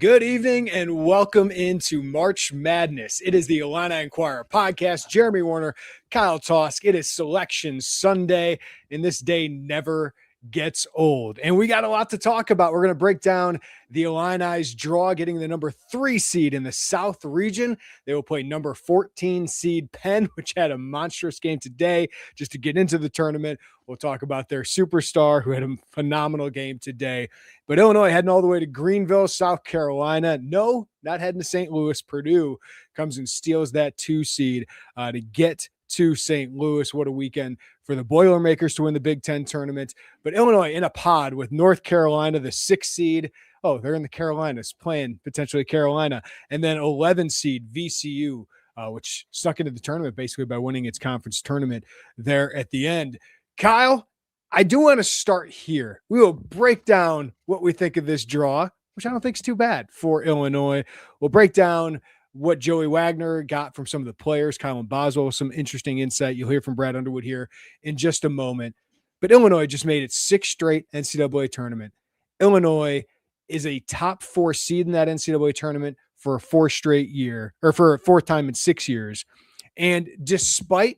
Good evening and welcome into March Madness. It is the Illini Inquirer podcast. Jeremy Werner, Kyle Tausk. It is Selection Sunday, and this day never gets old. And we got a lot to talk about. We're going to break down the Illini's draw, getting the number 3 seed in the South region. They will play number 14 seed Penn, which had a monstrous game today just to get into the tournament. We'll talk about their superstar who had a phenomenal game today. But Illinois heading all the way to Greenville, South Carolina. No, not heading to St. Louis. Purdue comes and steals that 2 seed to get to St. Louis. What a weekend for the Boilermakers to win the Big Ten tournament. But Illinois in a pod with North Carolina, the 6 seed. Oh, they're in the Carolinas playing potentially Carolina. And then 11 seed VCU, which stuck into the tournament basically by winning its conference tournament there at the end. Kyle, I do want to start here. We will break down what we think of this draw, which I don't think is too bad for Illinois. We'll break down what Joey Wagner got from some of the players, Kylan Boswell, some interesting insight. You'll hear from Brad Underwood here in just a moment. But Illinois just made its 6th straight NCAA tournament. Illinois is a top 4 seed in that NCAA tournament for a 4th straight year, or for a 4th time in 6 years. And despite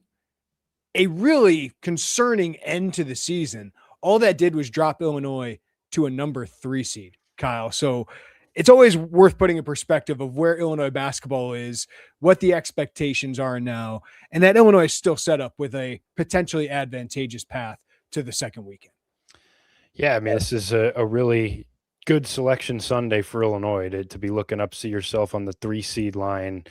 a really concerning end to the season, all that did was drop Illinois to a number 3 seed, Kyle. So it's always worth putting in perspective of where Illinois basketball is, what the expectations are now, and that Illinois is still set up with a potentially advantageous path to the second weekend. Yeah, I mean, this is a really good Selection Sunday for Illinois to be looking up, see yourself on the 3 seed line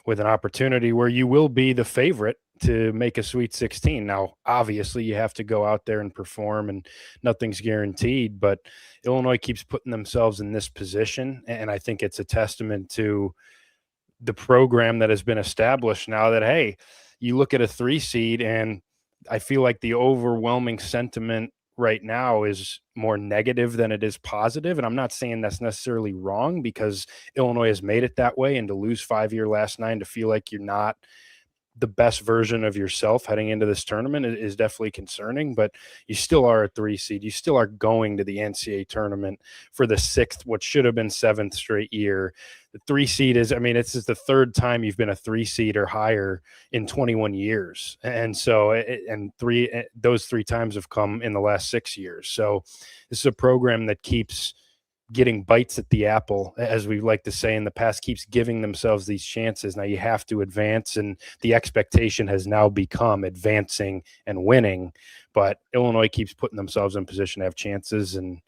with an opportunity where you will be the favorite to make a Sweet 16. Now, obviously, you have to go out there and perform, and nothing's guaranteed, but Illinois keeps putting themselves in this position, and I think it's a testament to the program that has been established now that, hey, you look at a 3 seed, and I feel like the overwhelming sentiment right now is more negative than it is positive. And I'm not saying that's necessarily wrong, because Illinois has made it that way, and to lose 5 year last 9, to feel like you're not the best version of yourself heading into this tournament is definitely concerning. But you still are a 3 seed. You still are going to the NCAA tournament for the 6th, what should have been 7th straight year. The 3 seed is, I mean, it's the 3rd time you've been a 3 seed or higher in 21 years. And so, those 3 times have come in the last 6 years. So this is a program that keeps getting bites at the apple, as we like to say in the past, keeps giving themselves these chances. Now you have to advance, and the expectation has now become advancing and winning, but Illinois keeps putting themselves in position to have chances. And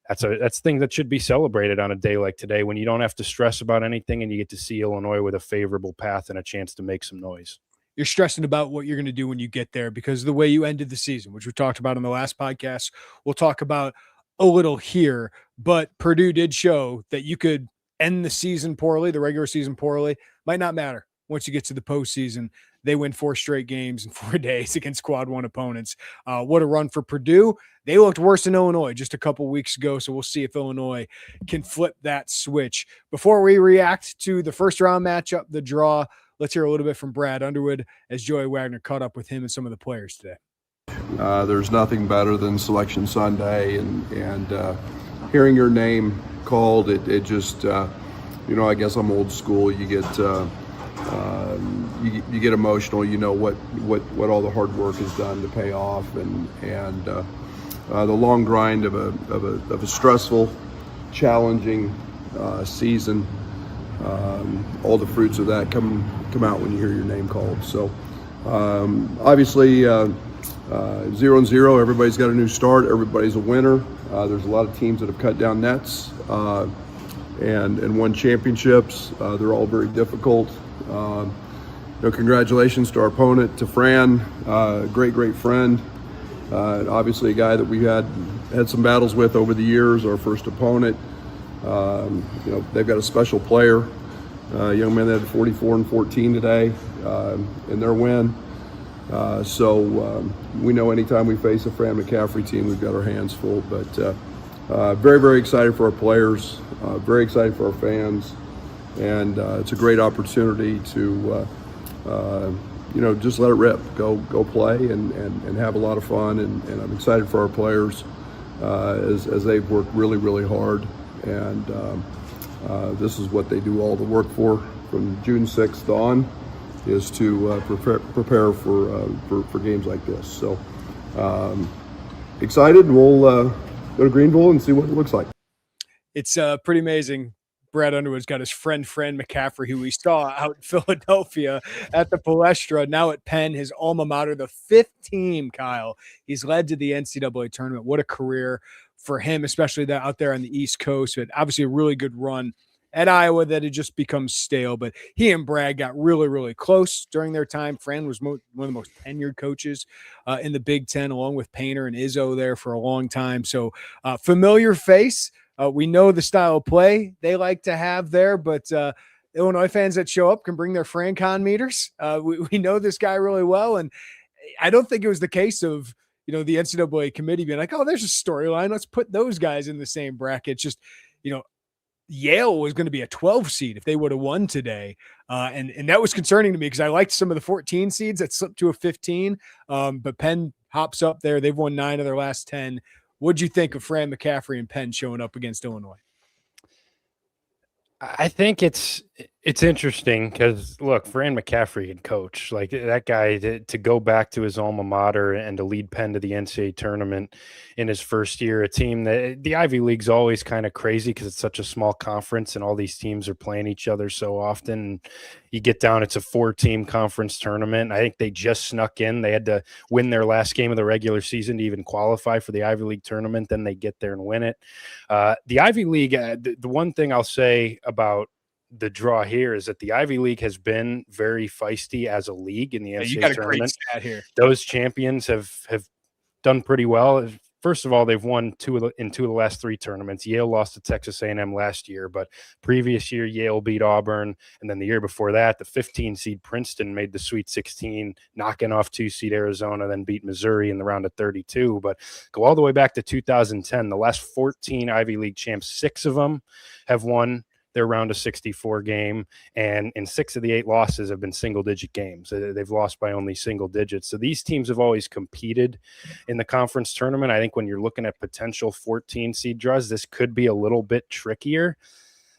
that's a thing that should be celebrated on a day like today, when you don't have to stress about anything and you get to see Illinois with a favorable path and a chance to make some noise. You're stressing about what you're going to do when you get there because of the way you ended the season, which we talked about in the last podcast. We'll talk about a little here, but Purdue did show that you could end the season poorly, the regular season poorly. Might not matter once you get to the postseason. They win 4 straight games in 4 days against quad 1 opponents. What a run for Purdue. They looked worse than Illinois just a couple weeks ago, so we'll see if Illinois can flip that switch. Before we react to the first round matchup, the draw, let's hear a little bit from Brad Underwood as Joey Wagner caught up with him and some of the players today. There's nothing better than Selection Sunday, and hearing your name called, it just, I guess I'm old school. You get you get emotional. You know what all the hard work has done to pay off, and the long grind of a stressful, challenging season. All the fruits of that come out when you hear your name called. So obviously. 0-0, everybody's got a new start, everybody's a winner. There's a lot of teams that have cut down nets and won championships. They're all very difficult. Congratulations to our opponent, to Fran, great friend. Obviously a guy that we had some battles with over the years, our first opponent. They've got a special player, a young man that had 44 and 14 today in their win. So we know anytime we face a Fran McCaffery team, we've got our hands full. But very, very excited for our players, very excited for our fans, and it's a great opportunity to, just let it rip, go play and have a lot of fun. And I'm excited for our players as they've worked really, really hard. And This is what they do all the work for from June 6th on, is to prepare for games like this. So excited. We'll go to Greenville and see what it looks like. It's pretty amazing. Brad Underwood's got his friend Fran McCaffery, who we saw out in Philadelphia at the Palestra, now at Penn, his alma mater, the 5th team, Kyle. He's led to the NCAA tournament. What a career for him, especially that out there on the East Coast. But obviously a really good run at Iowa that had just become stale. But he and Brad got really, really close during their time. Fran was one of the most tenured coaches in the Big Ten, along with Painter and Izzo there for a long time. So familiar face. We know the style of play they like to have there, but Illinois fans that show up can bring their FranCon meters. We know this guy really well, and I don't think it was the case of the NCAA committee being like, oh, there's a storyline. Let's put those guys in the same bracket. Just, Yale was going to be a 12 seed if they would have won today. And that was concerning to me because I liked some of the 14 seeds that slipped to a 15. But Penn hops up there. They've won 9 of their last 10. What'd you think of Fran McCaffery and Penn showing up against Illinois? I think it's interesting because, look, Fran McCaffery can coach. Like, that guy to go back to his alma mater and to lead Penn to the NCAA tournament in his first year, a team that the Ivy League's always kind of crazy because it's such a small conference and all these teams are playing each other so often. You get down, it's a 4-team conference tournament. I think they just snuck in. They had to win their last game of the regular season to even qualify for the Ivy League tournament. Then they get there and win it. The Ivy League, the one thing I'll say about the draw here is that the Ivy League has been very feisty as a league in the NCAA you got a tournament. great stat here. Those champions have done pretty well. First of all, they've won in two of the last 3 tournaments. Yale lost to Texas A&M last year, but previous year Yale beat Auburn, and then the year before that, the 15 seed Princeton made the Sweet 16, knocking off 2 seed Arizona, then beat Missouri in the round of 32. But go all the way back to 2010. The last 14 Ivy League champs, 6 of them have won their round of 64 game, and in 6 of the 8 losses have been single-digit games. They've lost by only single digits. So these teams have always competed in the conference tournament. I think when you're looking at potential 14 seed draws, this could be a little bit trickier.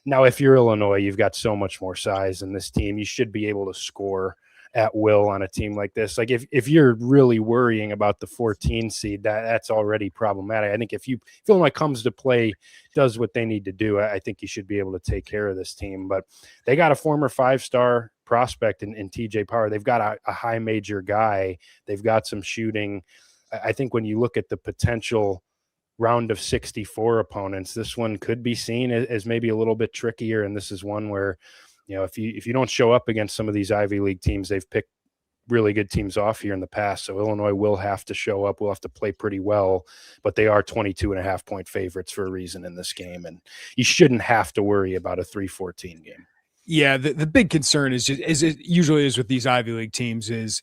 Now, if you're Illinois, you've got so much more size in this team. You should be able to score at will on a team like this. Like, if you're really worrying about the 14 seed, that's already problematic. I think if Illinois comes to play, does what they need to do, I think you should be able to take care of this team. But they got a former 5-star prospect in TJ Power. They've got a high major guy. They've got some shooting. I think when you look at the potential round of 64 opponents, this one could be seen as maybe a little bit trickier. And this is one where, if you don't show up against some of these Ivy League teams, they've picked really good teams off here in the past. So Illinois will have to show up. We'll have to play pretty well, but they are 22.5-point favorites for a reason in this game. And you shouldn't have to worry about a 3-14 game. Yeah. The big concern is just, as it usually is with these Ivy League teams, is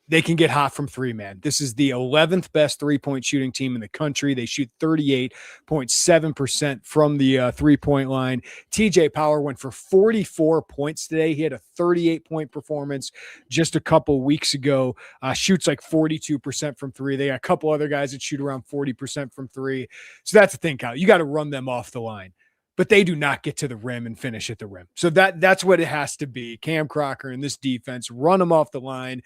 they can get hot from 3, man. This is the 11th best 3-point shooting team in the country. They shoot 38.7% from the 3-point line. TJ Power went for 44 points today. He had a 38-point performance just a couple weeks ago. Shoots like 42% from 3. They got a couple other guys that shoot around 40% from 3. So that's the thing, Kyle. You got to run them off the line. But they do not get to the rim and finish at the rim. So that's what it has to be. Cam Crocker and this defense, run them off the line,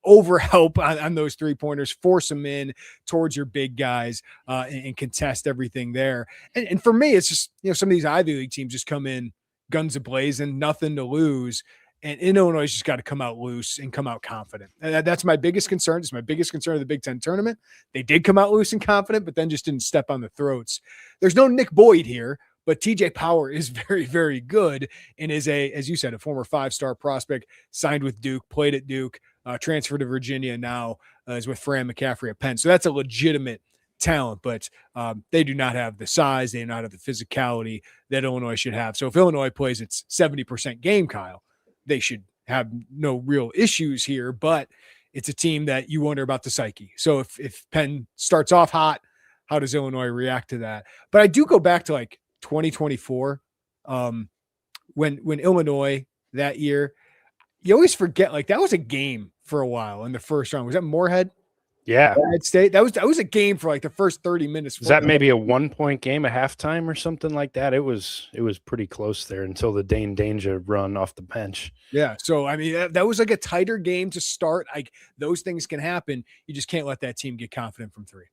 overhelp on those 3-pointers, force them in towards your big guys, and contest everything there. And for me, it's just, some of these Ivy League teams just come in guns a-blazing, nothing to lose. And Illinois just got to come out loose and come out confident. And that's my biggest concern. It's my biggest concern of the Big Ten tournament. They did come out loose and confident, but then just didn't step on the throats. There's no Nick Boyd here, but TJ Power is very, very good and is as you said, a former 5-star prospect, signed with Duke, played at Duke, transferred to Virginia, now is with Fran McCaffery at Penn. So that's a legitimate talent, but they do not have the size. They do not have the physicality that Illinois should have. So if Illinois plays its 70% game, Kyle, they should have no real issues here, but it's a team that you wonder about the psyche. So if Penn starts off hot, how does Illinois react to that? But I do go back to like 2024, when Illinois that year, you always forget, like, that was a game for a while in the first round. Was that Moorhead? Yeah. Ohio State. That was a game for like the first 30 minutes. Was that maybe a 1-point game at halftime or something like that? It was pretty close there until the Dane Danger run off the bench. Yeah. So, I mean, that was like a tighter game to start. Like those things can happen. You just can't let that team get confident from three.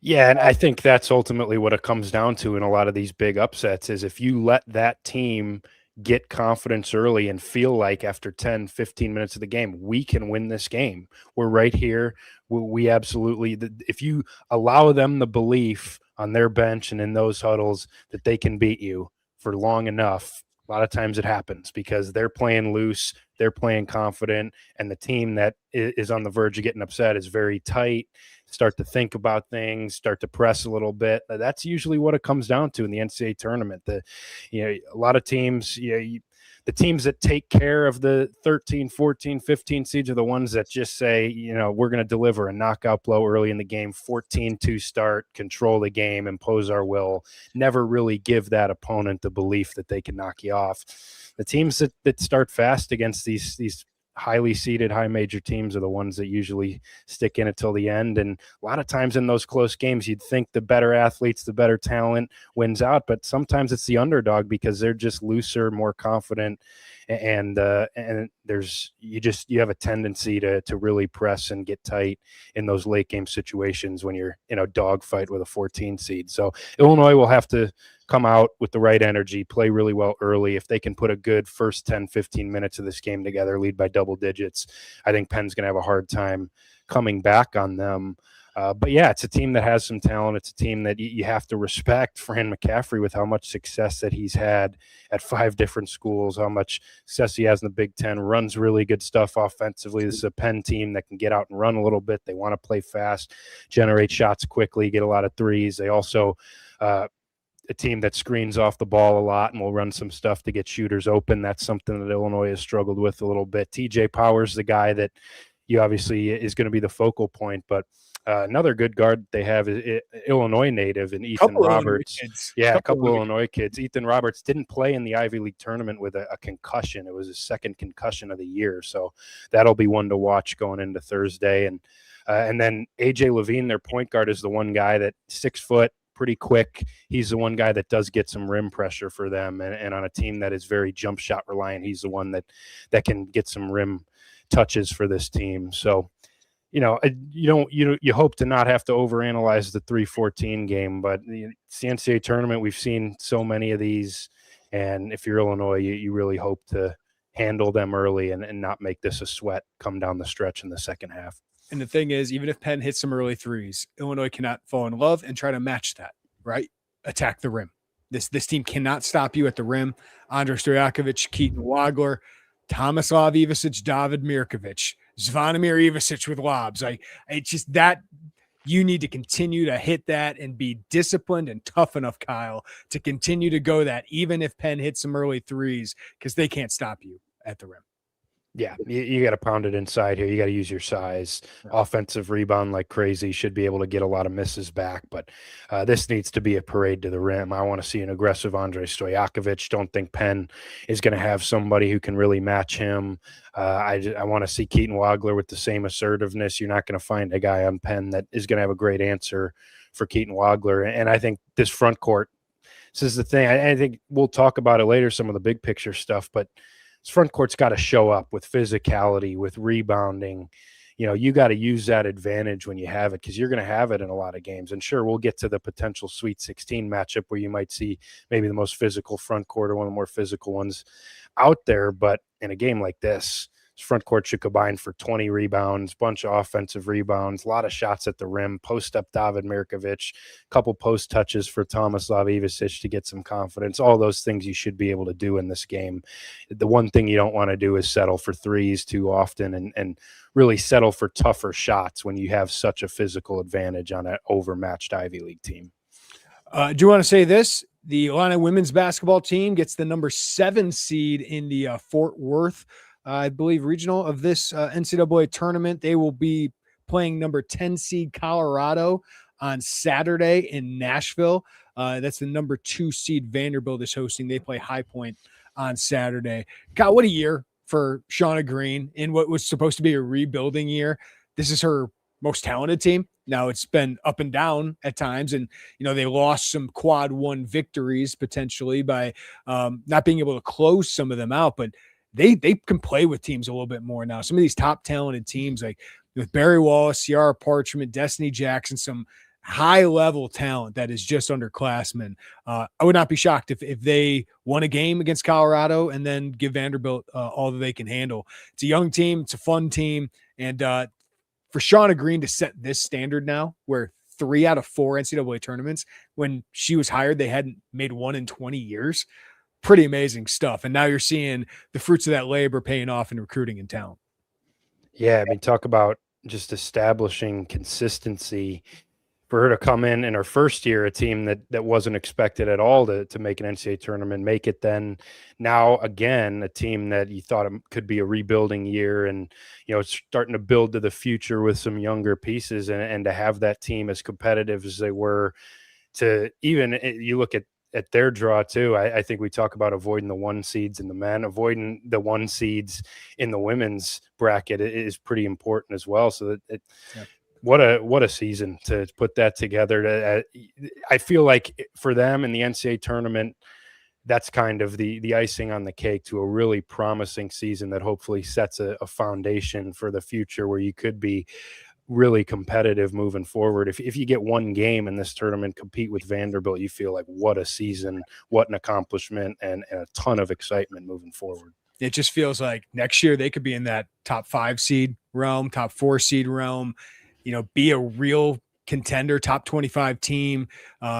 Yeah, and I think that's ultimately what it comes down to in a lot of these big upsets is if you let that team get confidence early and feel like after 10, 15 minutes of the game, we can win this game. We're right here. We absolutely, if you allow them the belief on their bench and in those huddles that they can beat you for long enough, a lot of times it happens because they're playing loose, they're playing confident, and the team that is on the verge of getting upset is very tight, start to think about things, start to press a little bit. That's usually what it comes down to in the NCAA tournament. A lot of teams, the teams that take care of the 13, 14, 15 seeds are the ones that just say, we're going to deliver a knockout blow early in the game, 14-2 start, control the game, impose our will, never really give that opponent the belief that they can knock you off. The teams that start fast against these highly seeded, high major teams are the ones that usually stick in it till the end. And a lot of times in those close games, you'd think the better athletes, the better talent wins out, but sometimes it's the underdog because they're just looser, more confident. And you have a tendency to really press and get tight in those late game situations when you're in a dogfight with a 14 seed. So Illinois will have to come out with the right energy, play really well early. If they can put a good first 10, 15 minutes of this game together, lead by double digits, I think Penn's going to have a hard time coming back on them. But yeah, it's a team that has some talent. It's a team that you have to respect Fran McCaffery with how much success that he's had at 5 different schools, how much success he has in the Big Ten, runs really good stuff offensively. This is a Penn team that can get out and run a little bit. They want to play fast, generate shots quickly, get a lot of threes. They also a team that screens off the ball a lot and will run some stuff to get shooters open. That's something that Illinois has struggled with a little bit. TJ Powers, the guy that you obviously is going to be the focal point, but another good guard they have is Illinois native and Ethan Roberts. A couple of Illinois kids. Ethan Roberts didn't play in the Ivy League tournament with a concussion. It was his second concussion of the year. So that'll be one to watch going into Thursday. And then AJ Levine, their point guard, is the one guy that 6 foot, pretty quick. He's the one guy that does get some rim pressure for them. And on a team that is very jump shot reliant, he's the one that can get some rim touches for this team. So, you hope to not have to overanalyze the 3-14 game, but it's the NCAA tournament. We've seen so many of these. And if you're Illinois, you really hope to handle them early and not make this a sweat come down the stretch in the second half. And the thing is, even if Penn hits some early threes, Illinois cannot fall in love and try to match that, right? Attack the rim. This team cannot stop you at the rim. Andrej Stojakovic, Keaton Wagler, Tomislav Ivasic, David Mirkovic, Zvonimir Ivasic with lobs. It's just that you need to continue to hit that and be disciplined and tough enough, Kyle, to continue to go that, even if Penn hits some early threes, because they can't stop you at the rim. Yeah, you got to pound it inside here. You got to use your size. Offensive rebound like crazy. Should be able to get a lot of misses back, but this needs to be a parade to the rim. I want to see an aggressive Andrej Stojakovic. Don't think Penn is going to have somebody who can really match him. I want to see Keaton Wagler with the same assertiveness. You're not going to find a guy on Penn that is going to have a great answer for Keaton Wagler. And I think this front court, this is the thing. I think we'll talk about it later, some of the big picture stuff, but this front court's got to show up with physicality, with rebounding. You got to use that advantage when you have it, because you're going to have it in a lot of games. And sure, we'll get to the potential Sweet 16 matchup where you might see maybe the most physical front court or one of the more physical ones out there. But in a game like this front court should combine for 20 rebounds, bunch of offensive rebounds, a lot of shots at the rim, post up David Mirkovic, couple post touches for Tomislav Ivasic to get some confidence. All those things you should be able to do in this game. The one thing you don't want to do is settle for threes too often and really settle for tougher shots when you have such a physical advantage on an overmatched Ivy League team. Do you want to say this? The Illini women's basketball team gets the number 7 seed in the Fort Worth I believe, regional of this NCAA tournament. They will be playing number 10 seed Colorado on Saturday in Nashville. That's the number 2 seed Vanderbilt is hosting. They play High Point on Saturday. God, what a year for Shauna Green in what was supposed to be a rebuilding year. This is her most talented team. Now it's been up and down at times, and they lost some quad one victories potentially by not being able to close some of them out, but they can play with teams a little bit more now. Some of these top talented teams, like with Barry Wallace, Ciara Parchment, Destiny Jackson, some high level talent that is just underclassmen. I would not be shocked if they won a game against Colorado and then give Vanderbilt all that they can handle. It's a young team. It's a fun team. And for Shauna Green to set this standard now, where 3 out of 4 NCAA tournaments, when she was hired, they hadn't made one in 20 years. Pretty amazing stuff. And now you're seeing the fruits of that labor paying off in recruiting and talent. Yeah, I mean, talk about just establishing consistency. For her to come in her first year, a team that wasn't expected at all to make an NCAA tournament, make it then. Now, again, a team that you thought could be a rebuilding year and, it's starting to build to the future with some younger pieces and to have that team as competitive as they were. To even, you look at their draw too. I think we talk about avoiding the 1 seeds in the men, avoiding the 1 seeds in the women's bracket is pretty important as well. So that what a season to put that together. I feel like for them in the NCAA tournament, that's kind of the icing on the cake to a really promising season that hopefully sets a foundation for the future where you could be really competitive moving forward. If you get 1 game in this tournament, compete with Vanderbilt, you feel like what a season, what an accomplishment, and a ton of excitement moving forward. It just feels like next year they could be in that top 5 seed realm, top 4 seed realm, be a real contender, top 25 team,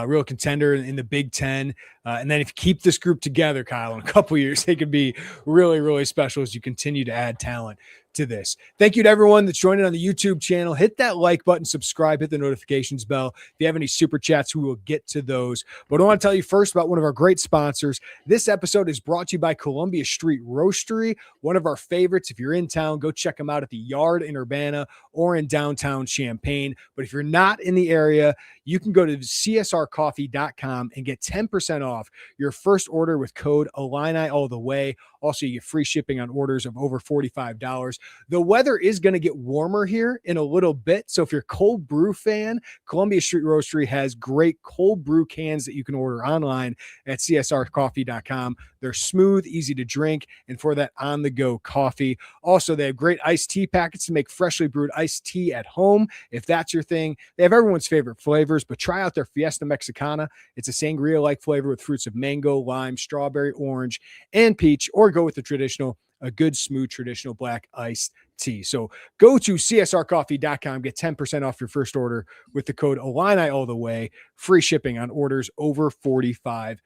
real contender in the Big Ten. And then if you keep this group together, Kyle, in a couple of years, they could be really, really special as you continue to add talent to this. Thank you to everyone that's joining on the YouTube channel. Hit that like button, subscribe, hit the notifications bell. If you have any super chats, we will get to those. But I want to tell you first about one of our great sponsors. This episode is brought to you by Columbia Street Roastery, one of our favorites. If you're in town, go check them out at the Yard in Urbana or in downtown Champaign. But if you're not in the area, you can go to csrcoffee.com and get 10% off your first order with code Illini all the way. Also, you get free shipping on orders of over $45. The weather is going to get warmer here in a little bit. So if you're a cold brew fan, Columbia Street Roastery has great cold brew cans that you can order online at csrcoffee.com. They're smooth, easy to drink, and for that on-the-go coffee. Also, they have great iced tea packets to make freshly brewed iced tea at home, if that's your thing. They have everyone's favorite flavors, but try out their Fiesta Mexicana. It's a sangria-like flavor with fruits of mango, lime, strawberry, orange, and peach, or go with the traditional, a good, smooth, traditional black iced tea. So go to csrcoffee.com, get 10% off your first order with the code Illini all the way, free shipping on orders over $45.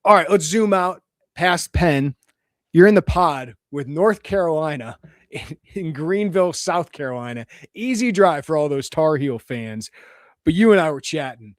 All right, let's zoom out past Penn. You're in the pod with North Carolina in Greenville, South Carolina. Easy drive for all those Tar Heel fans. But you and I were chatting.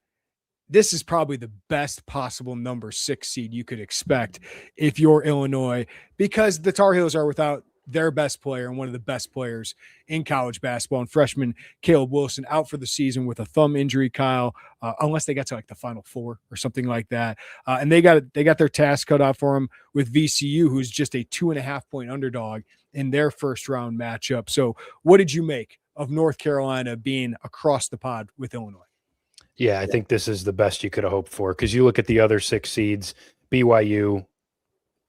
This is probably the best possible number 6 seed you could expect if you're Illinois, because the Tar Heels are without their best player and one of the best players in college basketball, and freshman Caleb Wilson out for the season with a thumb injury, Kyle, unless they got to like the Final Four or something like that. And they got their task cut out for them with VCU, who's just a 2.5-point underdog in their first round matchup. So what did you make of North Carolina being across the pod with Illinois? Yeah, I think this is the best you could have hoped for, because you look at the other 6 seeds, BYU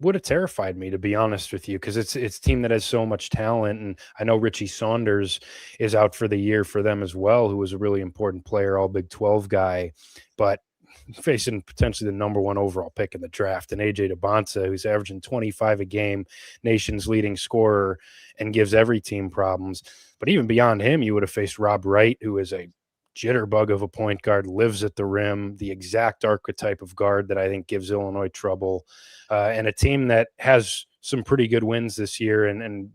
would have terrified me, to be honest with you, because it's a team that has so much talent. And I know Richie Saunders is out for the year for them as well, who was a really important player, all Big 12 guy, but facing potentially the number 1 overall pick in the draft, and AJ DeBonsa, who's averaging 25 a game, nation's leading scorer, and gives every team problems. But even beyond him, you would have faced Rob Wright, who is a jitterbug of a point guard, lives at the rim, the exact archetype of guard that I think gives Illinois trouble, and a team that has some pretty good wins this year. And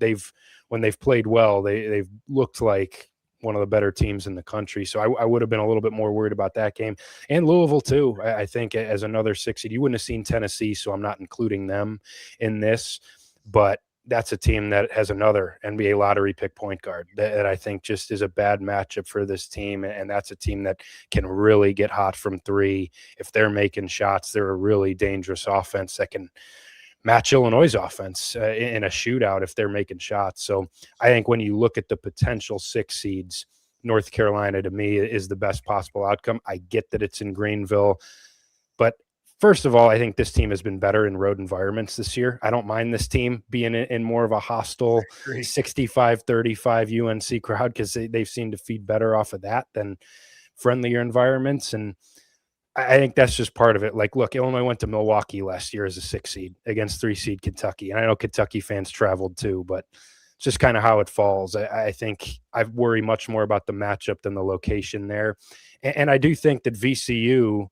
when they've played well, they've looked like one of the better teams in the country. So I would have been a little bit more worried about that game. And Louisville too, I think, as another 6 seed. You wouldn't have seen Tennessee, so I'm not including them in this, but that's a team that has another NBA lottery pick point guard that I think just is a bad matchup for this team. And that's a team that can really get hot from 3. If they're making shots, they're a really dangerous offense that can match Illinois' offense in a shootout if they're making shots. So I think when you look at the potential 6 seeds, North Carolina, to me, is the best possible outcome. I get that it's in Greenville, but first of all, I think this team has been better in road environments this year. I don't mind this team being in more of a hostile 65-35 UNC crowd, because they've seemed to feed better off of that than friendlier environments. And I think that's just part of it. Like, look, Illinois went to Milwaukee last year as a 6 seed against 3 seed Kentucky. And I know Kentucky fans traveled too, but it's just kind of how it falls. I think I worry much more about the matchup than the location there. And I do think that VCU,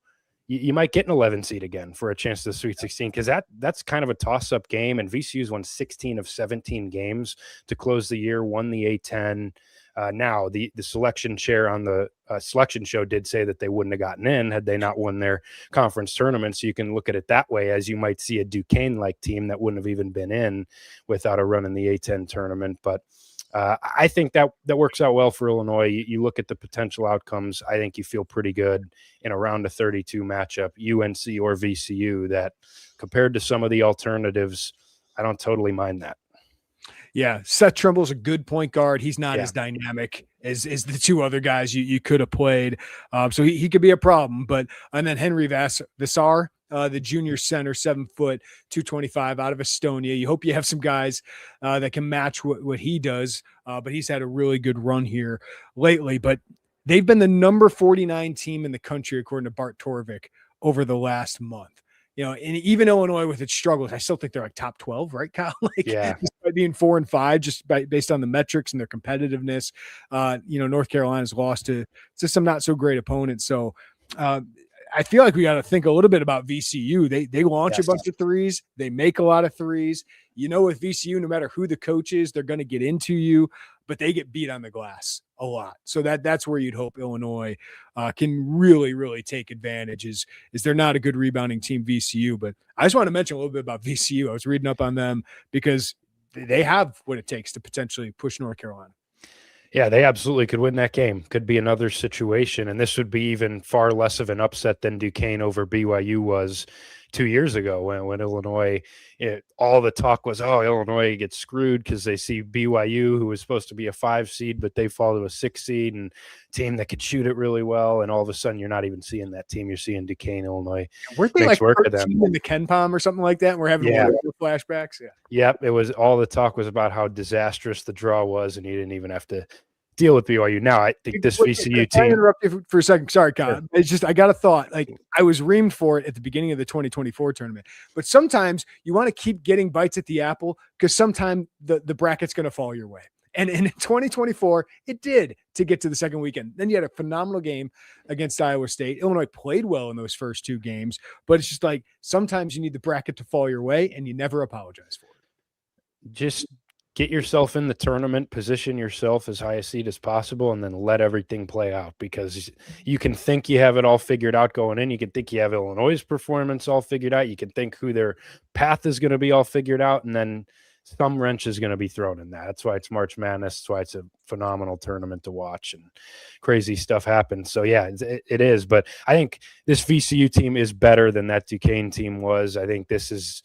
you might get an 11 seed again for a chance to the Sweet 16, because that's kind of a toss-up game. And VCU's won 16 of 17 games to close the year, won the A-10. Now, the selection chair on the selection show did say that they wouldn't have gotten in had they not won their conference tournament. So you can look at it that way, as you might see a Duquesne-like team that wouldn't have even been in without a run in the A-10 tournament. But I think that works out well for Illinois. You look at the potential outcomes. I think you feel pretty good in a round of 32 matchup, UNC or VCU, that compared to some of the alternatives, I don't totally mind that. Yeah, Seth Trimble's a good point guard. He's not as dynamic as the two other guys you could have played. So he could be a problem. And then Henry Vassar, the junior center, 7 foot, 225 out of Estonia. You hope you have some guys that can match what he does. But he's had a really good run here lately. But they've been the number 49 team in the country, according to Bart Torvik, over the last month. And even Illinois with its struggles, I still think they're like top 12, right, Kyle? Despite being 4 and 5, just based on the metrics and their competitiveness. North Carolina's lost to some not so great opponents. So I feel like we got to think a little bit about VCU. They launch a bunch of threes. They make a lot of threes. With VCU, no matter who the coach is, they're going to get into you, but they get beat on the glass a lot. So that's where you'd hope Illinois can really, really take advantage. Is they're not a good rebounding team, VCU. But I just want to mention a little bit about VCU. I was reading up on them because they have what it takes to potentially push North Carolina. Yeah, they absolutely could win that game. Could be another situation. And this would be even far less of an upset than Duquesne over BYU was 2 years ago when Illinois, all the talk was, Illinois gets screwed because they see BYU, who was supposed to be a 5 seed, but they fall to a 6 seed and team that could shoot it really well. And all of a sudden, you're not even seeing that team. You're seeing Duquesne, Illinois. Weren't they like 13 in the Ken Pom or something like that? And we're having flashbacks. Yeah. Yep. It was all the talk was about how disastrous the draw was, and you didn't even have to deal with BYU. Now, I think this VCU team. I interrupt you for a second. Sorry, Kyle. Sure. It's just I got a thought. Like, I was reamed for it at the beginning of the 2024 tournament, but sometimes you want to keep getting bites at the apple because sometimes the bracket's going to fall your way. And in 2024, it did to get to the second weekend. Then you had a phenomenal game against Iowa State. Illinois played well in those first 2 games, but it's just like sometimes you need the bracket to fall your way, and you never apologize for it. Just get yourself in the tournament, position yourself as high a seed as possible, and then let everything play out, because you can think you have it all figured out going in. You can think you have Illinois' performance all figured out. You can think who their path is going to be all figured out, and then some wrench is going to be thrown in that. That's why it's March Madness. That's why it's a phenomenal tournament to watch, and crazy stuff happens. So, yeah, it is. But I think this VCU team is better than that Duquesne team was. I think this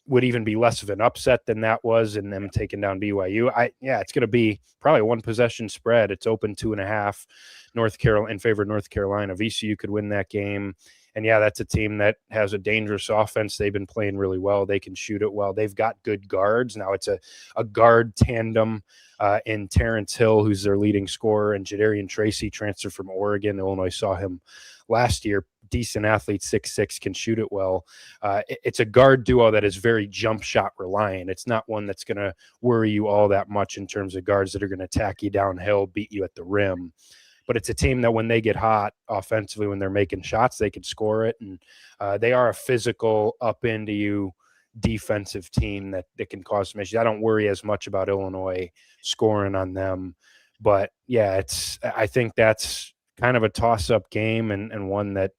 would even be less of an upset than that was in them taking down BYU. It's going to be probably a 1-possession spread. It's open 2.5 North Carolina in favor of North Carolina. VCU could win that game. And that's a team that has a dangerous offense. They've been playing really well. They can shoot it well. They've got good guards. Now it's a guard tandem in Terrence Hill, who's their leading scorer, and Jadarian Tracy, transferred from Oregon. Illinois saw him last year. Decent athlete, 6'6", can shoot it well. It's a guard duo that is very jump shot reliant. It's not one that's going to worry you all that much in terms of guards that are going to attack you downhill, beat you at the rim. But it's a team that when they get hot offensively, when they're making shots, they can score it. And they are a physical, up into you defensive team that can cause some issues. I don't worry as much about Illinois scoring on them. But, I think that's kind of a toss-up game and one that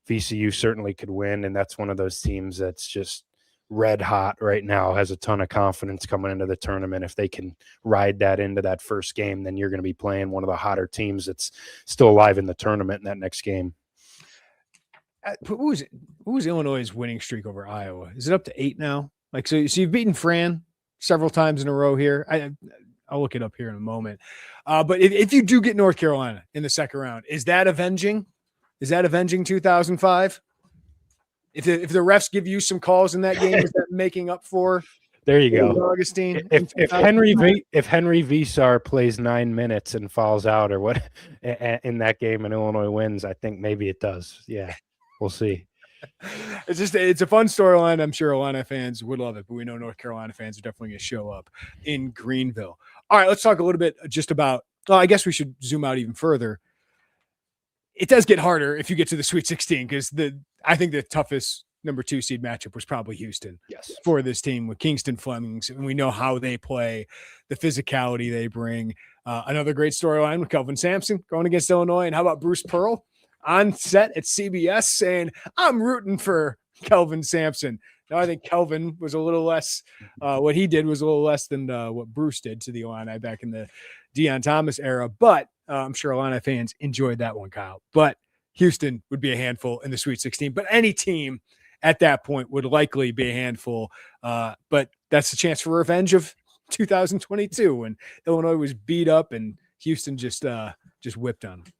VCU certainly could win. And that's one of those teams that's just red hot right now, has a ton of confidence coming into the tournament. If they can ride that into that first game, then you're going to be playing one of the hotter teams that's still alive in the tournament in that next game. Who's Illinois' winning streak over Iowa? Is it up to 8 now? So you've beaten Fran several times in a row here. I'll look it up here in a moment. But if you do get North Carolina in the second round, is that avenging? Is that avenging 2005? If the refs give you some calls in that game, is that making up for? There you go. Augustine. If Henry Visar plays 9 minutes and falls out or what in that game and Illinois wins, I think maybe it does. Yeah, we'll see. It's a fun storyline. I'm sure Illini fans would love it, but we know North Carolina fans are definitely going to show up in Greenville. All right, let's talk a little bit just about. Well, I guess we should zoom out even further. It does get harder if you get to the Sweet 16 because I think the toughest number 2 seed matchup was probably Houston. Yes, for this team with Kingston Flemings, and we know how they play, the physicality they bring. Another great storyline with Kelvin Sampson going against Illinois, and how about Bruce Pearl on set at CBS saying, "I'm rooting for Kelvin Sampson." Now I think Kelvin was a little less. What he did was a little less than what Bruce did to the Illini back in the Deion Thomas era, but I'm sure Illini fans enjoyed that one, Kyle. But Houston would be a handful in the Sweet 16, but any team at that point would likely be a handful. But that's the chance for revenge of 2022 when Illinois was beat up and Houston just whipped on them.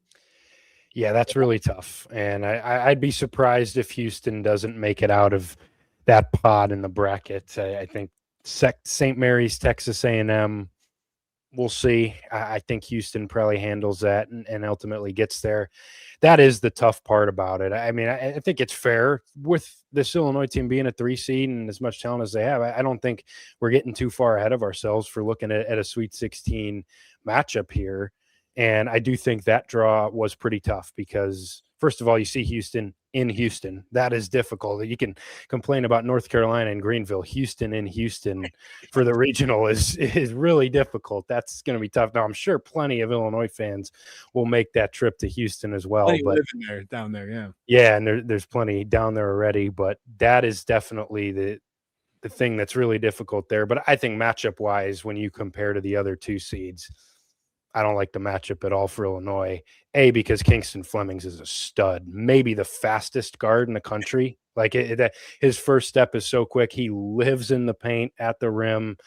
Yeah, that's really tough. And I'd be surprised if Houston doesn't make it out of that pod in the bracket. I think St. Mary's, Texas A&M, we'll see. I think Houston probably handles that and ultimately gets there. That is the tough part about it. I mean, I think it's fair with this Illinois team being a 3 seed and as much talent as they have. I don't think we're getting too far ahead of ourselves for looking at a Sweet 16 matchup here. And I do think that draw was pretty tough because, first of all, you see Houston in Houston. That is difficult. You can complain about North Carolina and Greenville. Houston in Houston for the regional is really difficult. That's going to be tough. Now, I'm sure plenty of Illinois fans will make that trip to Houston as well. Plenty but living down there, yeah. Yeah, and there's plenty down there already. But that is definitely the thing that's really difficult there. But I think matchup-wise, when you compare to the other 2 seeds, I don't like the matchup at all for Illinois. Because Kingston Flemings is a stud, maybe the fastest guard in the country. Like his first step is so quick. He lives in the paint at the rim,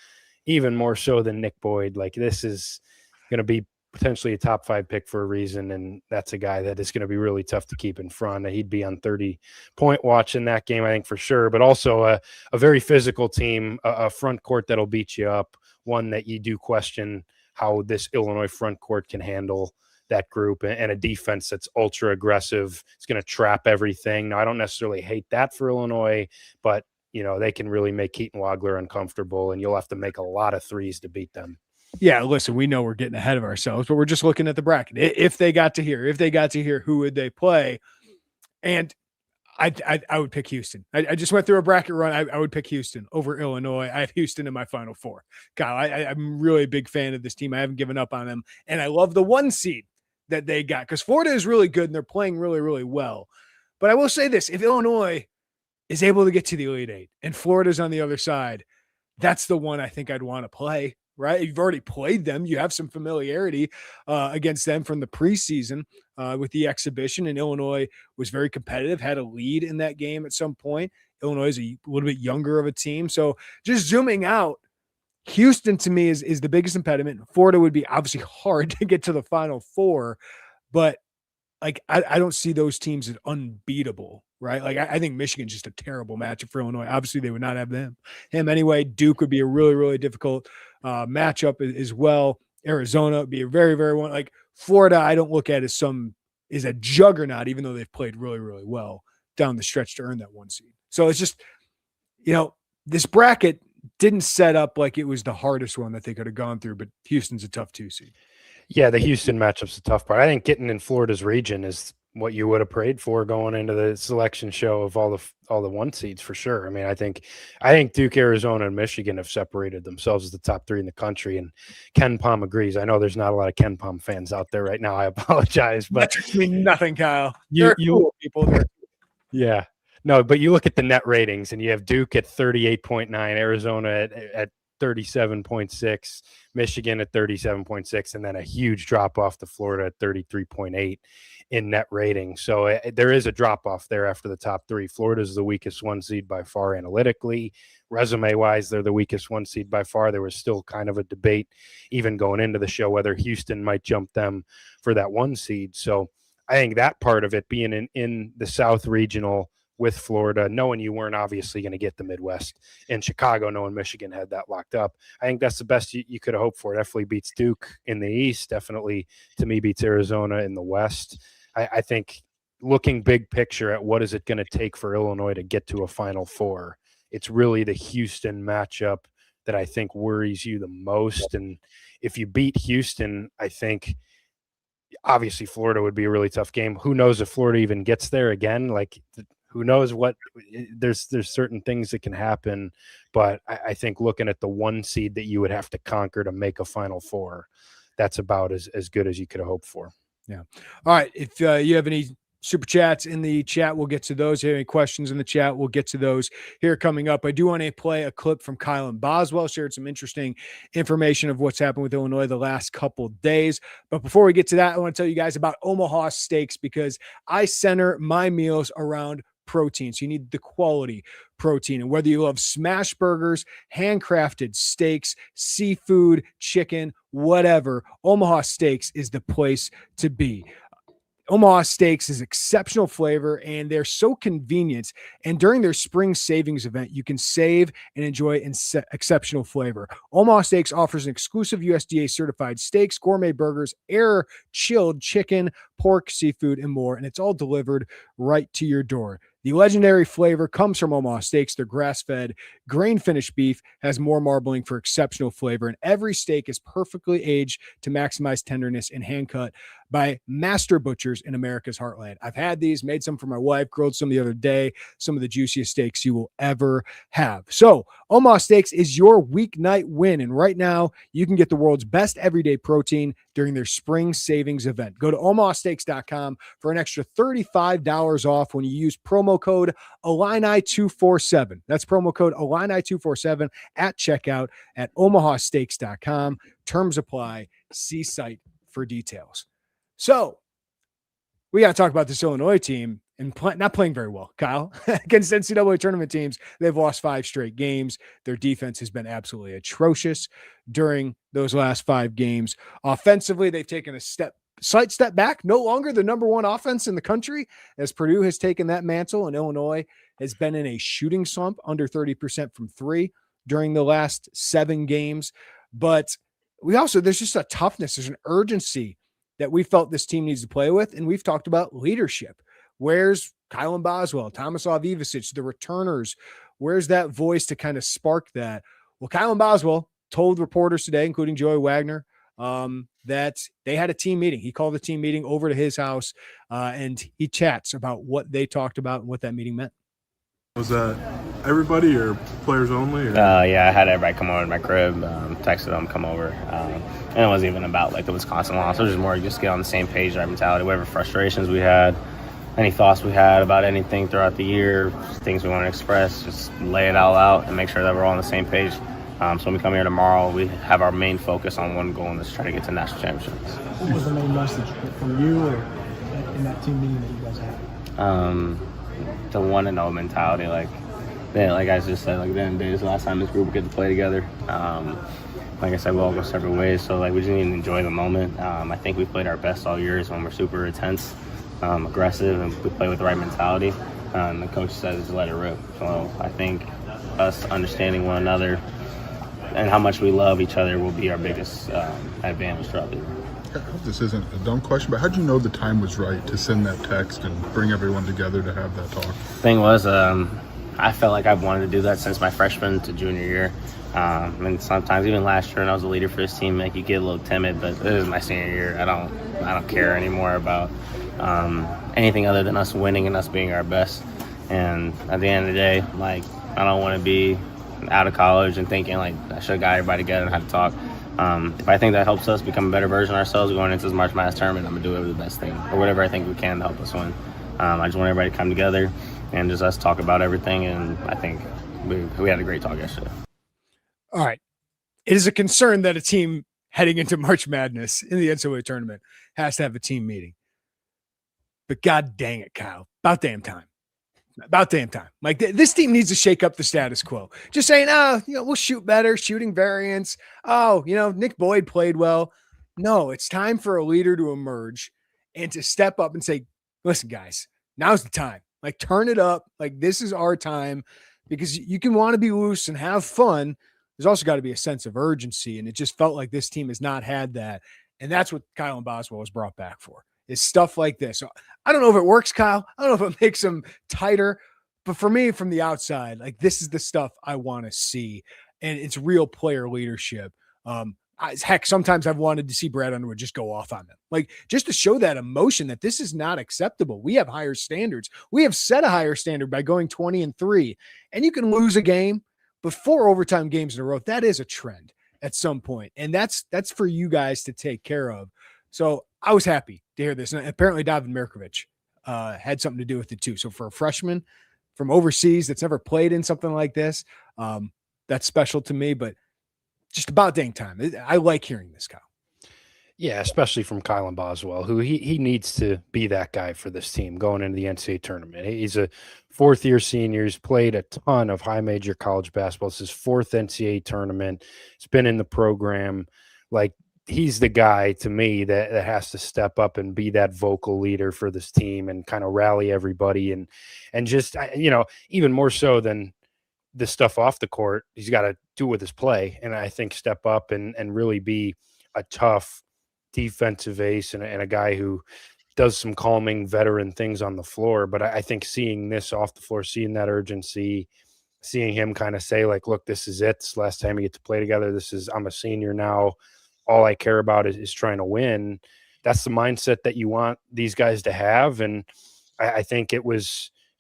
even more so than Nick Boyd. Like this is going to be potentially a top 5 pick for a reason. And that's a guy that is going to be really tough to keep in front. He'd be on 30-point watch in that game, I think, for sure. But also a very physical team, a front court that'll beat you up, one that you do question how this Illinois front court can handle that group, and a defense that's ultra aggressive. It's going to trap everything. Now, I don't necessarily hate that for Illinois, but they can really make Keaton Wagler uncomfortable, and you'll have to make a lot of threes to beat them. Yeah, listen, we know we're getting ahead of ourselves, but we're just looking at the bracket. If they got to here, who would they play? And I would pick Houston. I just went through a bracket run. I would pick Houston over Illinois. I have Houston in my Final Four. Kyle, I'm really a big fan of this team. I haven't given up on them. And I love the 1 seed that they got because Florida is really good and they're playing really, really well. But I will say this, if Illinois is able to get to the Elite Eight and Florida's on the other side, that's the one I think I'd want to play. Right? You've already played them. You have some familiarity against them from the preseason with the exhibition. And Illinois was very competitive, had a lead in that game at some point. Illinois is a little bit younger of a team. So just zooming out, Houston to me is the biggest impediment. Florida would be obviously hard to get to the Final Four, but like I don't see those teams as unbeatable. Right. Like I think Michigan's just a terrible matchup for Illinois. Obviously, they would not have him anyway. Duke would be a really, really difficult matchup as well. Arizona would be a very, very one. Like Florida, I don't look at as a juggernaut, even though they've played really, really well down the stretch to earn that 1 seed. So it's just, this bracket didn't set up like it was the hardest one that they could have gone through, but Houston's a tough 2 seed. Yeah, the Houston matchup's the tough part. I think getting in Florida's region is what you would have prayed for going into the selection show of all the 1 seeds for sure. I mean, I think Duke, Arizona, and Michigan have separated themselves as the top 3 in the country, and Ken Pom agrees. I know there's not a lot of Ken Pom fans out there right now. I apologize, but that means nothing, Kyle. You cool people there. Yeah. No, but you look at the net ratings and you have Duke at 38.9, Arizona at 37.6, Michigan at 37.6, and then a huge drop off to Florida at 33.8. in net rating. So there is a drop off there after the top three. Florida's the weakest one seed by far analytically. Resume wise, they're the weakest one seed by far. There was still kind of a debate even going into the show whether Houston might jump them for that one seed. So I think that part of it being in the South Regional with Florida, knowing you weren't obviously going to get the Midwest in Chicago, knowing Michigan had that locked up, I think that's the best you could have hoped for. It definitely beats Duke in the East, definitely to me beats Arizona in the West. I think looking big picture at what is it going to take for Illinois to get to a Final Four, it's really the Houston matchup that I think worries you the most. And if you beat Houston, I think obviously Florida would be a really tough game. Who knows if Florida even gets there again? Like, who knows what there's certain things that can happen, but I think looking at the one seed that you would have to conquer to make a Final Four, that's about as good as you could have hoped for. Yeah. All right. If you have any super chats in the chat, we'll get to those. If you have any questions in the chat, we'll get to those here coming up. I do want to play a clip from Kylan Boswell, shared some interesting information of what's happened with Illinois the last couple days. But before we get to that, I want to tell you guys about Omaha Steaks, because I center my meals around protein. So you need the quality protein. And whether you love smash burgers, handcrafted steaks, seafood, chicken, whatever, Omaha Steaks is the place to be. Omaha Steaks is exceptional flavor, and they're so convenient. And during their spring savings event, you can save and enjoy exceptional flavor. Omaha Steaks offers an exclusive USDA certified steaks, gourmet burgers, air chilled chicken, pork, seafood, and more. And it's all delivered right to your door. The legendary flavor comes from Omaha Steaks. Their grass-fed, grain-finished beef has more marbling for exceptional flavor, and every steak is perfectly aged to maximize tenderness and hand-cut by master butchers in America's heartland. I've had these, made some for my wife, grilled some the other day, some of the juiciest steaks you will ever have. So Omaha Steaks is your weeknight win, and right now you can get the world's best everyday protein during their spring savings event. Go to omahasteaks.com for an extra $35 off when you use promo code Illini247. That's promo code Illini247 at checkout at omahasteaks.com. Terms apply. See site for details. So we got to talk about this Illinois team and not playing very well, Kyle. Against NCAA tournament teams, they've lost 5 straight games. Their defense has been absolutely atrocious during those last 5 games. Offensively, they've taken a slight step back. No longer the number one offense in the country, as Purdue has taken that mantle, and Illinois has been in a shooting slump, under 30% from 3 during the last 7 games. But there's just a toughness, there's an urgency that we felt this team needs to play with. And we've talked about leadership. Where's Kylan Boswell, Tomislav Ivicic, the returners? Where's that voice to kind of spark that? Well, Kylan Boswell told reporters today, including Joey Wagner, that they had a team meeting. He called the team meeting over to his house, and he chats about what they talked about and what that meeting meant. Was that everybody or players only? Or? Yeah, I had everybody come over to my crib, texted them, come over. And it wasn't even about like the Wisconsin loss. It was just more just get on the same page, our mentality, whatever frustrations we had, any thoughts we had about anything throughout the year, things we want to express, just lay it all out and make sure that we're all on the same page. So when we come here tomorrow, we have our main focus on one goal, and that's try to get to national championships. What was the main message from you or in that team meeting that you guys had? The 1-0 mentality, like I just said, like the end of the day, this is the last time this group will get to play together. Like I said, we all go separate ways, so like we just need to enjoy the moment. I think we played our best all year is when we're super intense, aggressive, and we play with the right mentality. And the coach says just let it rip. So I think us understanding one another and how much we love each other will be our biggest advantage throughout the year. I hope this isn't a dumb question, but how did you know the time was right to send that text and bring everyone together to have that talk? Thing was, I felt like I've wanted to do that since my freshman to junior year. And sometimes even last year when I was a leader for this team, like you get a little timid, but this is my senior year. I don't care anymore about anything other than us winning and us being our best. And at the end of the day, like I don't want to be out of college and thinking like I should have got everybody together and had to talk. If I think that helps us become a better version of ourselves going into this March Madness tournament, I'm going to do it with the best thing or whatever I think we can to help us win. I just want everybody to come together and just us talk about everything, and I think we had a great talk yesterday. All right. It is a concern that a team heading into March Madness in the NCAA tournament has to have a team meeting. but God dang it, Kyle, about damn time. About damn time. Like this team needs to shake up the status quo. Just saying, we'll shoot better, shooting variance. Nick Boyd played well. No, it's time for a leader to emerge and to step up and say, listen, guys, now's the time. Like, turn it up. Like, this is our time, because you can want to be loose and have fun. There's also got to be a sense of urgency. And it just felt like this team has not had that. And that's what Kyle and Boswell was brought back for, is stuff like this. So I don't know if it works, Kyle. I don't know if it makes them tighter, but for me, from the outside, like, this is the stuff I want to see. And it's real player leadership. Heck, sometimes I've wanted to see Brad Underwood just go off on them, like, just to show that emotion that this is not acceptable. We have higher standards. We have set a higher standard by going 20-3, and you can lose a game, but 4 overtime games in a row, that is a trend at some point. And that's for you guys to take care of. So I was happy to hear this. And apparently David Mirkovic had something to do with it too. So for a freshman from overseas that's never played in something like this, that's special to me, but just about dang time. I like hearing this, Kyle. Yeah, especially from Kyle and Boswell, who he needs to be that guy for this team going into the NCAA tournament. He's a fourth-year senior. He's played a ton of high-major college basketball. It's his 4th NCAA tournament. He's been in the program. Like, he's the guy to me that has to step up and be that vocal leader for this team and kind of rally everybody and just, even more so than the stuff off the court, he's got to do with his play. And I think step up and really be a tough defensive ace and a guy who does some calming veteran things on the floor. But I think seeing this off the floor, seeing that urgency, seeing him kind of say, like, look, this is it. It's the last time we get to play together. I'm a senior now. All I care about is trying to win. That's the mindset that you want these guys to have. And I think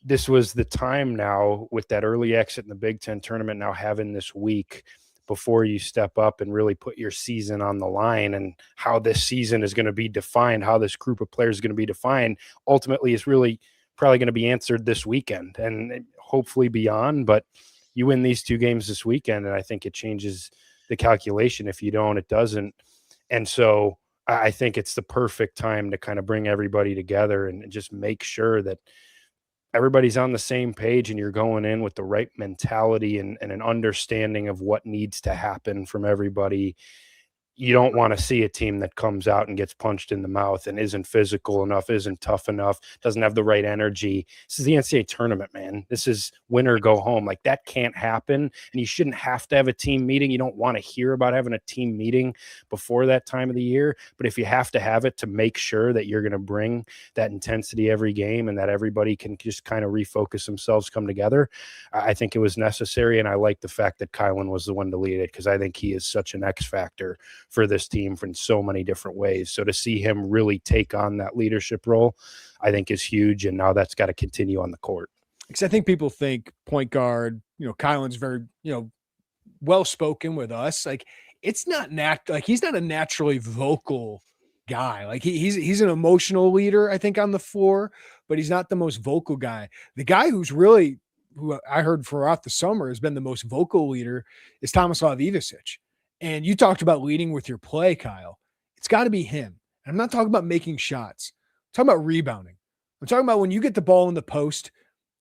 this was the time now, with that early exit in the Big Ten tournament, now having this week before you step up and really put your season on the line, and how this season is going to be defined, how this group of players is going to be defined, ultimately is really probably going to be answered this weekend and hopefully beyond. But you win these 2 games this weekend, and I think it changes the calculation. If you don't, it doesn't. And so I think it's the perfect time to kind of bring everybody together and just make sure that everybody's on the same page and you're going in with the right mentality and an understanding of what needs to happen from everybody. You don't want to see a team that comes out and gets punched in the mouth and isn't physical enough, isn't tough enough, doesn't have the right energy. This is the NCAA tournament, man. This is win or go home. Like, that can't happen. And you shouldn't have to have a team meeting. You don't want to hear about having a team meeting before that time of the year. But if you have to have it to make sure that you're going to bring that intensity every game and that everybody can just kind of refocus themselves, come together, I think it was necessary. And I like the fact that Kylan was the one to lead it, because I think he is such an X factor for this team in so many different ways. So to see him really take on that leadership role, I think is huge. And now that's got to continue on the court. Because I think people think point guard, Kylan's very, well-spoken with us. Like, it's not he's not a naturally vocal guy. Like, he's an emotional leader, I think, on the floor, but he's not the most vocal guy. The guy who I heard throughout the summer has been the most vocal leader is Tomislav Ivicic. And you talked about leading with your play, Kyle. It's got to be him. And I'm not talking about making shots. I'm talking about rebounding. I'm talking about when you get the ball in the post,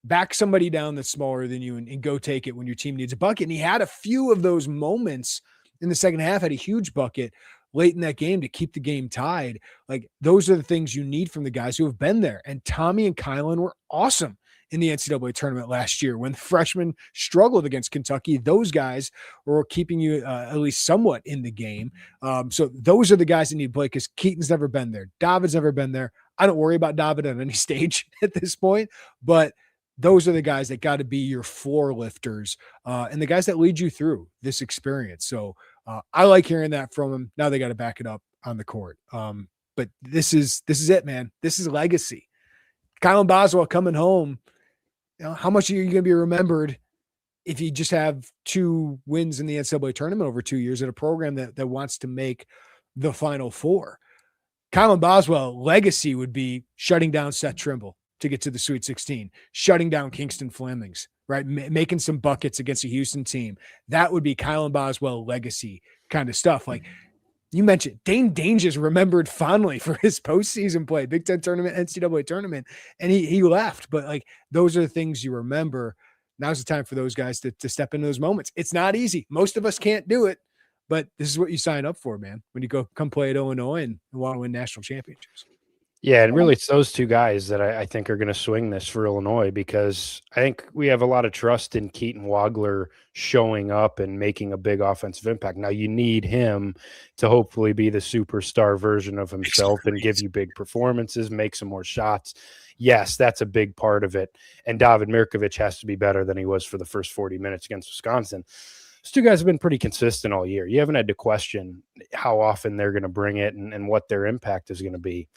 back somebody down that's smaller than you and go take it when your team needs a bucket. And he had a few of those moments in the second half, had a huge bucket late in that game to keep the game tied. Like, those are the things you need from the guys who have been there. And Tommy and Kylan were awesome in the NCAA tournament last year when the freshmen struggled against Kentucky. Those guys were keeping you at least somewhat in the game. So those are the guys that need to play, because Keaton's never been there. David's never been there. I don't worry about David on any stage at this point, but those are the guys that got to be your floor lifters and the guys that lead you through this experience. So I like hearing that from them. Now they got to back it up on the court. But this is it, man. This is legacy. Kyle and Boswell coming home. How much are you going to be remembered if you just have 2 wins in the NCAA tournament over 2 years at a program that wants to make the Final Four? Kyle and Boswell legacy would be shutting down Seth Trimble to get to the Sweet 16, shutting down Kingston Flemings, right? Making some buckets against a Houston team. That would be Kyle and Boswell legacy kind of stuff. Like, You mentioned Dane Dange is remembered fondly for his postseason play, Big Ten tournament, NCAA tournament, and he left. But like those are the things you remember. Now's the time for those guys to step into those moments. It's not easy. Most of us can't do it, but this is what you sign up for, man. When you come play at Illinois and want to win national championships. Yeah, and really it's those two guys that I think are going to swing this for Illinois, because I think we have a lot of trust in Keaton Wagler showing up and making a big offensive impact. Now you need him to hopefully be the superstar version of himself and give you big performances, make some more shots. Yes, that's a big part of it. And David Mirkovic has to be better than he was for the first 40 minutes against Wisconsin. Those two guys have been pretty consistent all year. You haven't had to question how often they're going to bring it and what their impact is going to be.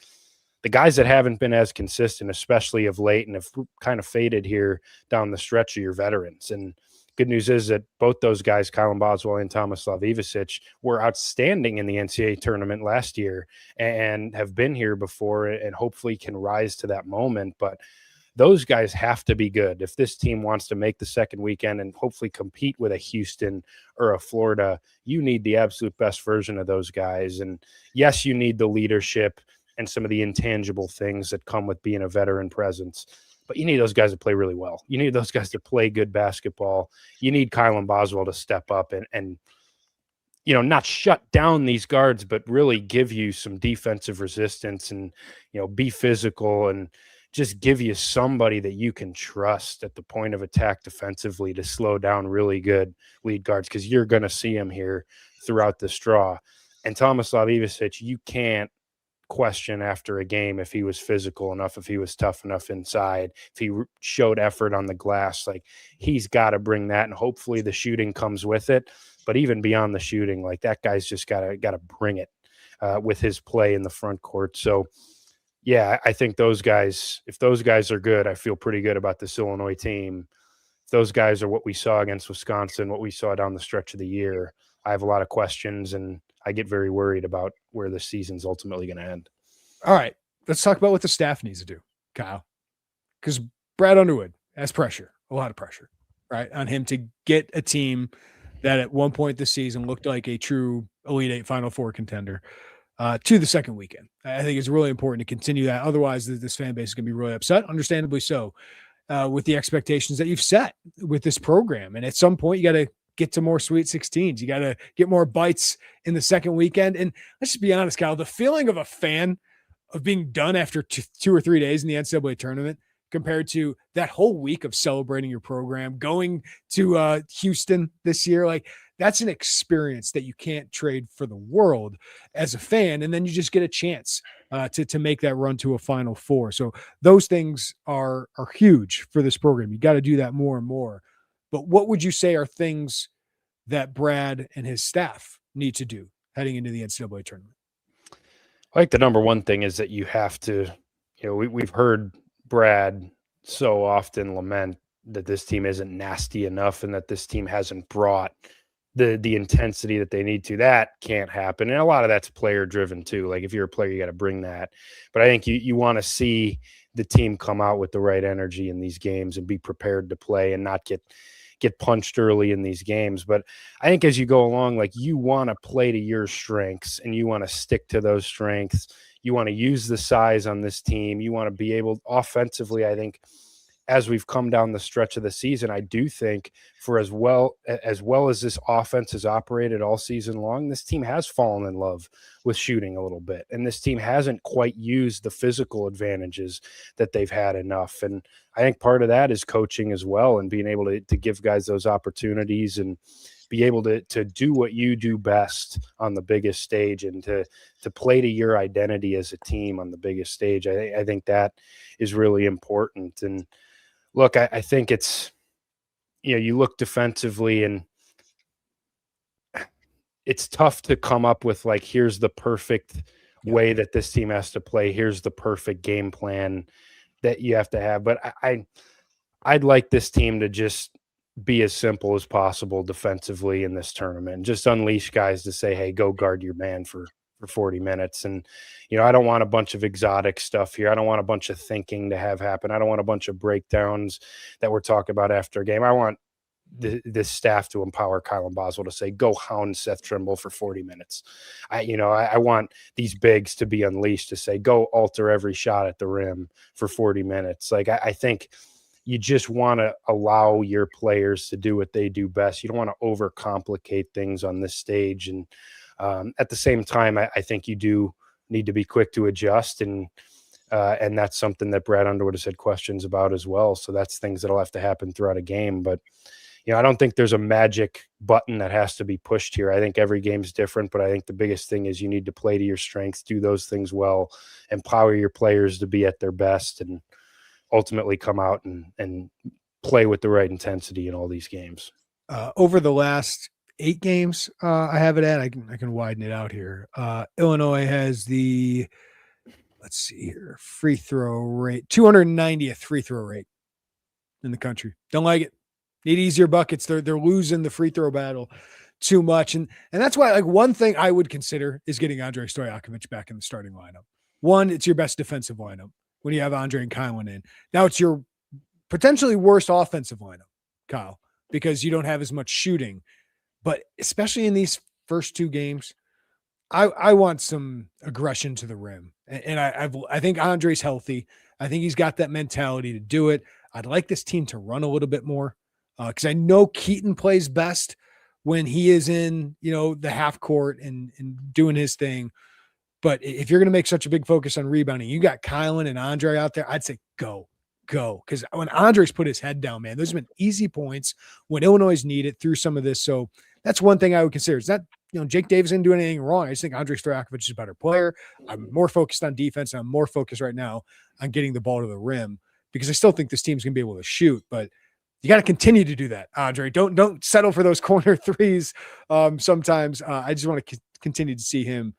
The guys that haven't been as consistent, especially of late, and have kind of faded here down the stretch, are your veterans. And good news is that both those guys, Kylan Boswell and Tomislav Ivicic, were outstanding in the NCAA tournament last year and have been here before and hopefully can rise to that moment. But those guys have to be good if this team wants to make the second weekend and hopefully compete with a Houston or a Florida. You need the absolute best version of those guys. And yes, you need the leadership and some of the intangible things that come with being a veteran presence. But you need those guys to play really well. You need those guys to play good basketball. You need Kylan Boswell to step up and not shut down these guards, but really give you some defensive resistance and, be physical and just give you somebody that you can trust at the point of attack defensively to slow down really good lead guards, because you're going to see them here throughout the draw. And Tomislav Ivicic, you can't question after a game if he was physical enough, if he was tough enough inside, if he showed effort on the glass. Like, he's got to bring that, and hopefully the shooting comes with it. But even beyond the shooting, like, that guy's just got to bring it with his play in the front court. So yeah, I think those guys, if those guys are good, I feel pretty good about this Illinois team. If those guys are what we saw against Wisconsin, what we saw down the stretch of the year, I have a lot of questions, and I get very worried about where the season's ultimately going to end. All right, let's talk about what the staff needs to do, Kyle, because Brad Underwood has pressure, a lot of pressure, right, on him to get a team that at one point this season looked like a true Elite Eight Final Four contender to the second weekend. I think it's really important to continue that. Otherwise, this fan base is going to be really upset, understandably so, with the expectations that you've set with this program. And at some point, you got to get to more Sweet 16s. You got to get more bites in the second weekend. And let's just be honest, Kyle, the feeling of a fan of being done after 2 or 3 days in the NCAA tournament compared to that whole week of celebrating your program, going to Houston this year, like, that's an experience that you can't trade for the world as a fan. And then you just get a chance to make that run to a Final Four. So those things are huge for this program. You got to do that more and more. But what would you say are things that Brad and his staff need to do heading into the NCAA tournament? I think the number one thing is that you have to, we've heard Brad so often lament that this team isn't nasty enough and that this team hasn't brought the intensity that they need to. That can't happen. And a lot of that's player driven too. Like, if you're a player, you got to bring that. But I think you want to see the team come out with the right energy in these games and be prepared to play and not get punched early in these games. But I think as you go along, like, you want to play to your strengths and you want to stick to those strengths. You want to use the size on this team. You want to be able offensively, I think, as we've come down the stretch of the season, I do think for as well as this offense has operated all season long, this team has fallen in love with shooting a little bit. And this team hasn't quite used the physical advantages that they've had enough. And I think part of that is coaching as well, and being able to give guys those opportunities and be able to do what you do best on the biggest stage and to play to your identity as a team on the biggest stage. I think that is really important. And look, I think it's, you look defensively and it's tough to come up with, like, here's the perfect way that this team has to play. Here's the perfect game plan that you have to have. But I'd like this team to just be as simple as possible defensively in this tournament. Just unleash guys to say, hey, go guard your man for 40 minutes. And, I don't want a bunch of exotic stuff here. I don't want a bunch of thinking to have happen. I don't want a bunch of breakdowns that we're talking about after a game. I want this staff to empower Kylan Boswell to say, go hound Seth Trimble for 40 minutes. I want these bigs to be unleashed to say, go alter every shot at the rim for 40 minutes. Like, I think you just want to allow your players to do what they do best. You don't want to overcomplicate things on this stage. And at the same time, I think you do need to be quick to adjust. And that's something that Brad Underwood has had questions about as well. So that's things that'll have to happen throughout a game. But, I don't think there's a magic button that has to be pushed here. I think every game's different, but I think the biggest thing is you need to play to your strengths, do those things well, empower your players to be at their best, and ultimately come out and play with the right intensity in all these games. Over the last 8 games, I have it at, I can widen it out here. Illinois has the, let's see here, free throw rate, 290th free throw rate in the country. Don't like it. Need easier buckets. They're losing the free throw battle too much. And that's why, like, one thing I would consider is getting Andre Stojakovic back in the starting lineup. One, it's your best defensive lineup when you have Andre and Kylan in. Now it's your potentially worst offensive lineup, Kyle, because you don't have as much shooting. But especially in these first 2 games, I want some aggression to the rim. And I think Andre's healthy. I think he's got that mentality to do it. I'd like this team to run a little bit more. Because I know Keaton plays best when he is in, the half court and doing his thing. But if you're going to make such a big focus on rebounding, you got Kylan and Andre out there, I'd say go. Because when Andre's put his head down, man, those have been easy points when Illinois need it through some of this. So that's one thing I would consider. It's not, Jake Davis didn't do anything wrong. I just think Andre Stojakovic is a better player. I'm more focused on defense, and I'm more focused right now on getting the ball to the rim, because I still think this team's going to be able to shoot. But you got to continue to do that, Andre. Don't settle for those corner threes. Sometimes I just want to continue to see him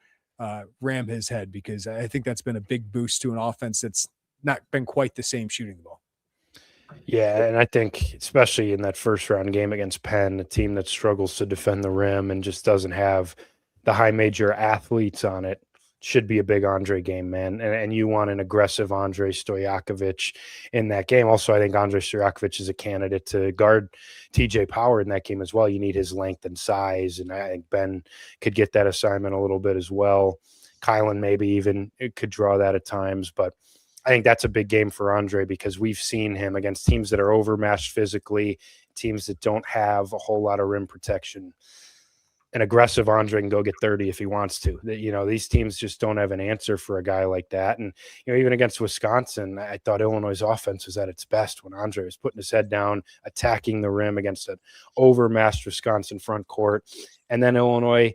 ram his head, because I think that's been a big boost to an offense that's not been quite the same shooting the ball. Yeah, and I think especially in that first round game against Penn, a team that struggles to defend the rim and just doesn't have the high major athletes on it, should be a big Andre game, man. And you want an aggressive Andre Stojakovic in that game. Also, I think Andre Stojakovic is a candidate to guard TJ Power in that game as well. You need his length and size, and I think Ben could get that assignment a little bit as well. Kylan maybe even could draw that at times, but I think that's a big game for Andre, because we've seen him against teams that are overmatched physically, teams that don't have a whole lot of rim protection. An aggressive Andre can go get 30 if he wants to. These teams just don't have an answer for a guy like that. And, even against Wisconsin, I thought Illinois' offense was at its best when Andre was putting his head down, attacking the rim against an overmatched Wisconsin front court. And then Illinois,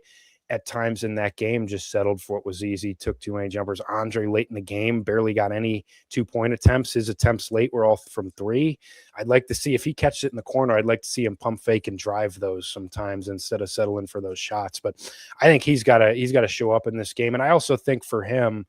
at times in that game, just settled for what was easy, took too many jumpers. Andre late in the game barely got any 2-point attempts. His attempts late were all from 3. I'd like to see, if he catches it in the corner, I'd like to see him pump fake and drive those sometimes instead of settling for those shots. But I think he's got to show up in this game. And I also think for him,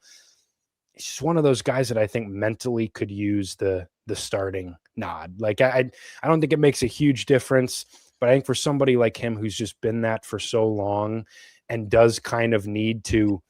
he's just one of those guys that I think mentally could use the starting nod. Like, I don't think it makes a huge difference, but I think for somebody like him who's just been that for so long and does kind of need to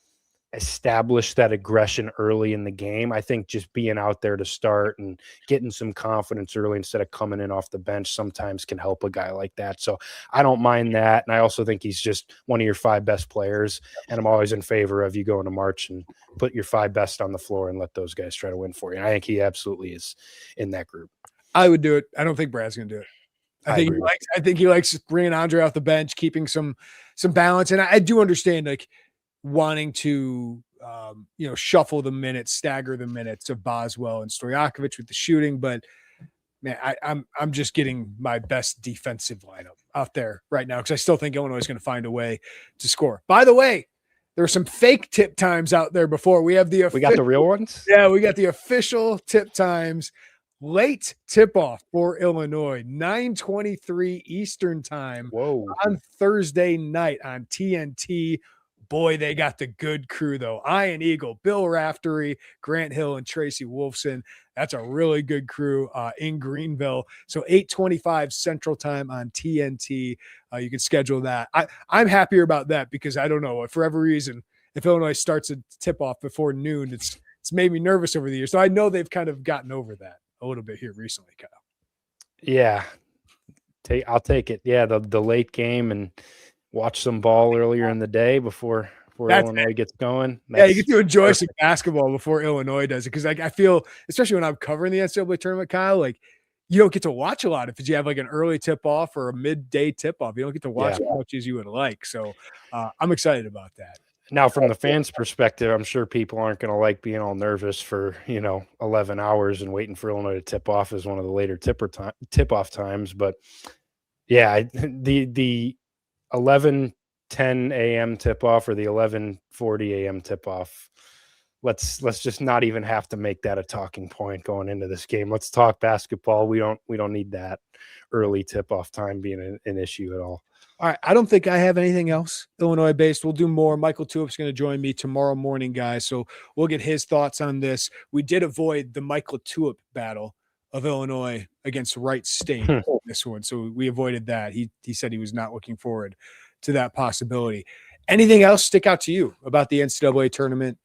establish that aggression early in the game, I think just being out there to start and getting some confidence early instead of coming in off the bench sometimes can help a guy like that. So I don't mind that. And I also think he's just one of your 5 best players. And I'm always in favor of you going to March and put your 5 best on the floor and let those guys try to win for you. And I think he absolutely is in that group. I would do it. I don't think Brad's going to do it. I think he likes bringing Andre off the bench, keeping some balance. And I do understand, like, wanting to shuffle the minutes, stagger the minutes of Boswell and Stojakovic with the shooting, but man, I'm just getting my best defensive lineup out there right now, because I still think Illinois is going to find a way to score. By the way, there are some fake tip times out there before. We got the real ones. Yeah, we got the official tip times. Late tip-off for Illinois, 9:23 Eastern time on Thursday night on TNT. Boy, they got the good crew, though. Ian Eagle, Bill Raftery, Grant Hill, and Tracy Wolfson. That's a really good crew in Greenville. So 8:25 Central time on TNT. You can schedule that. I'm happier about that, because I don't know, for every reason, if Illinois starts a tip-off before noon, it's made me nervous over the years. So I know they've kind of gotten over that a little bit here recently, Kyle. Yeah. I'll take it. Yeah, the late game and watch some ball earlier in the day before Illinois gets going. You get to enjoy some basketball before Illinois does it, because I feel, especially when I'm covering the NCAA tournament, Kyle, like you don't get to watch a lot if you have like an early tip off or a midday tip off. You don't get to watch as much as you would like. So I'm excited about that. Now, from the fans' perspective, I'm sure people aren't going to like being all nervous for 11 hours and waiting for Illinois to tip off as one of the later tip-off times. But yeah, the 11:10 a.m. tip-off or the 11:40 a.m. tip-off, let's just not even have to make that a talking point going into this game. Let's talk basketball. We don't need that early tip-off time being an issue at all. All right, I don't think I have anything else Illinois-based. We'll do more. Michael Tulip's going to join me tomorrow morning, guys, so we'll get his thoughts on this. We did avoid the Michael Tulip battle of Illinois against Wright State this one, so we avoided that. He said he was not looking forward to that possibility. Anything else stick out to you about the NCAA tournament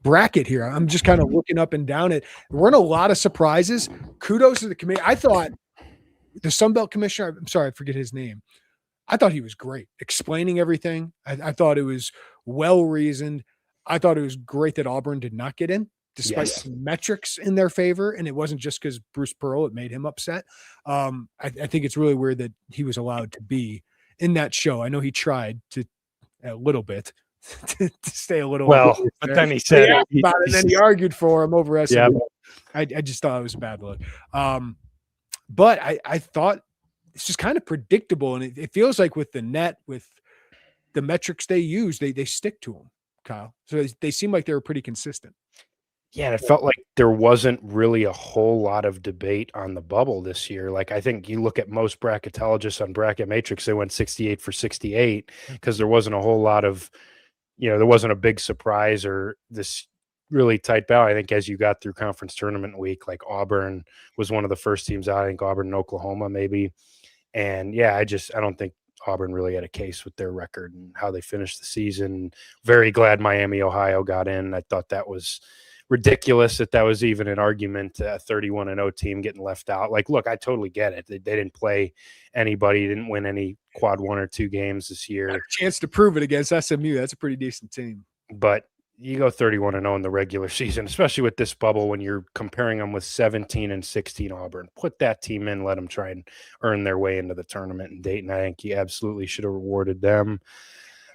bracket here? I'm just kind of looking up and down it. There weren't a lot of surprises. Kudos to the committee. I thought the Sun Belt commissioner, I'm sorry, I forget his name. I thought he was great explaining everything. I thought it was well-reasoned. I thought it was great that Auburn did not get in, despite some metrics in their favor. And it wasn't just because Bruce Pearl, it made him upset. I think it's really weird that he was allowed to be in that show. I know he tried to a little bit to stay a little well, but then he said about it, and then he argued for him over SMU. I just thought it was bad luck. But I thought it's just kind of predictable, and it feels like with the net, with the metrics they use, they stick to them, Kyle. So they seem like they were pretty consistent. Yeah, and it felt like there wasn't really a whole lot of debate on the bubble this year. Like, I think you look at most bracketologists on Bracket Matrix, they went 68 for 68 because there wasn't a whole lot of, there wasn't a big surprise or this really tight battle. I think as you got through conference tournament week, like Auburn was one of the first teams out. I think Auburn and Oklahoma maybe. And yeah, I don't think Auburn really had a case with their record and how they finished the season. Very glad Miami, Ohio got in. I thought that was ridiculous that was even an argument, a 31-0 team getting left out. Like, look, I totally get it. They didn't play anybody, didn't win any quad 1 or 2 games this year. Got a chance to prove it against SMU. That's a pretty decent team. But you go 31-0 in the regular season, especially with this bubble when you're comparing them with 17 and 16 Auburn. Put that team in, let them try and earn their way into the tournament in Dayton. I think you absolutely should have rewarded them.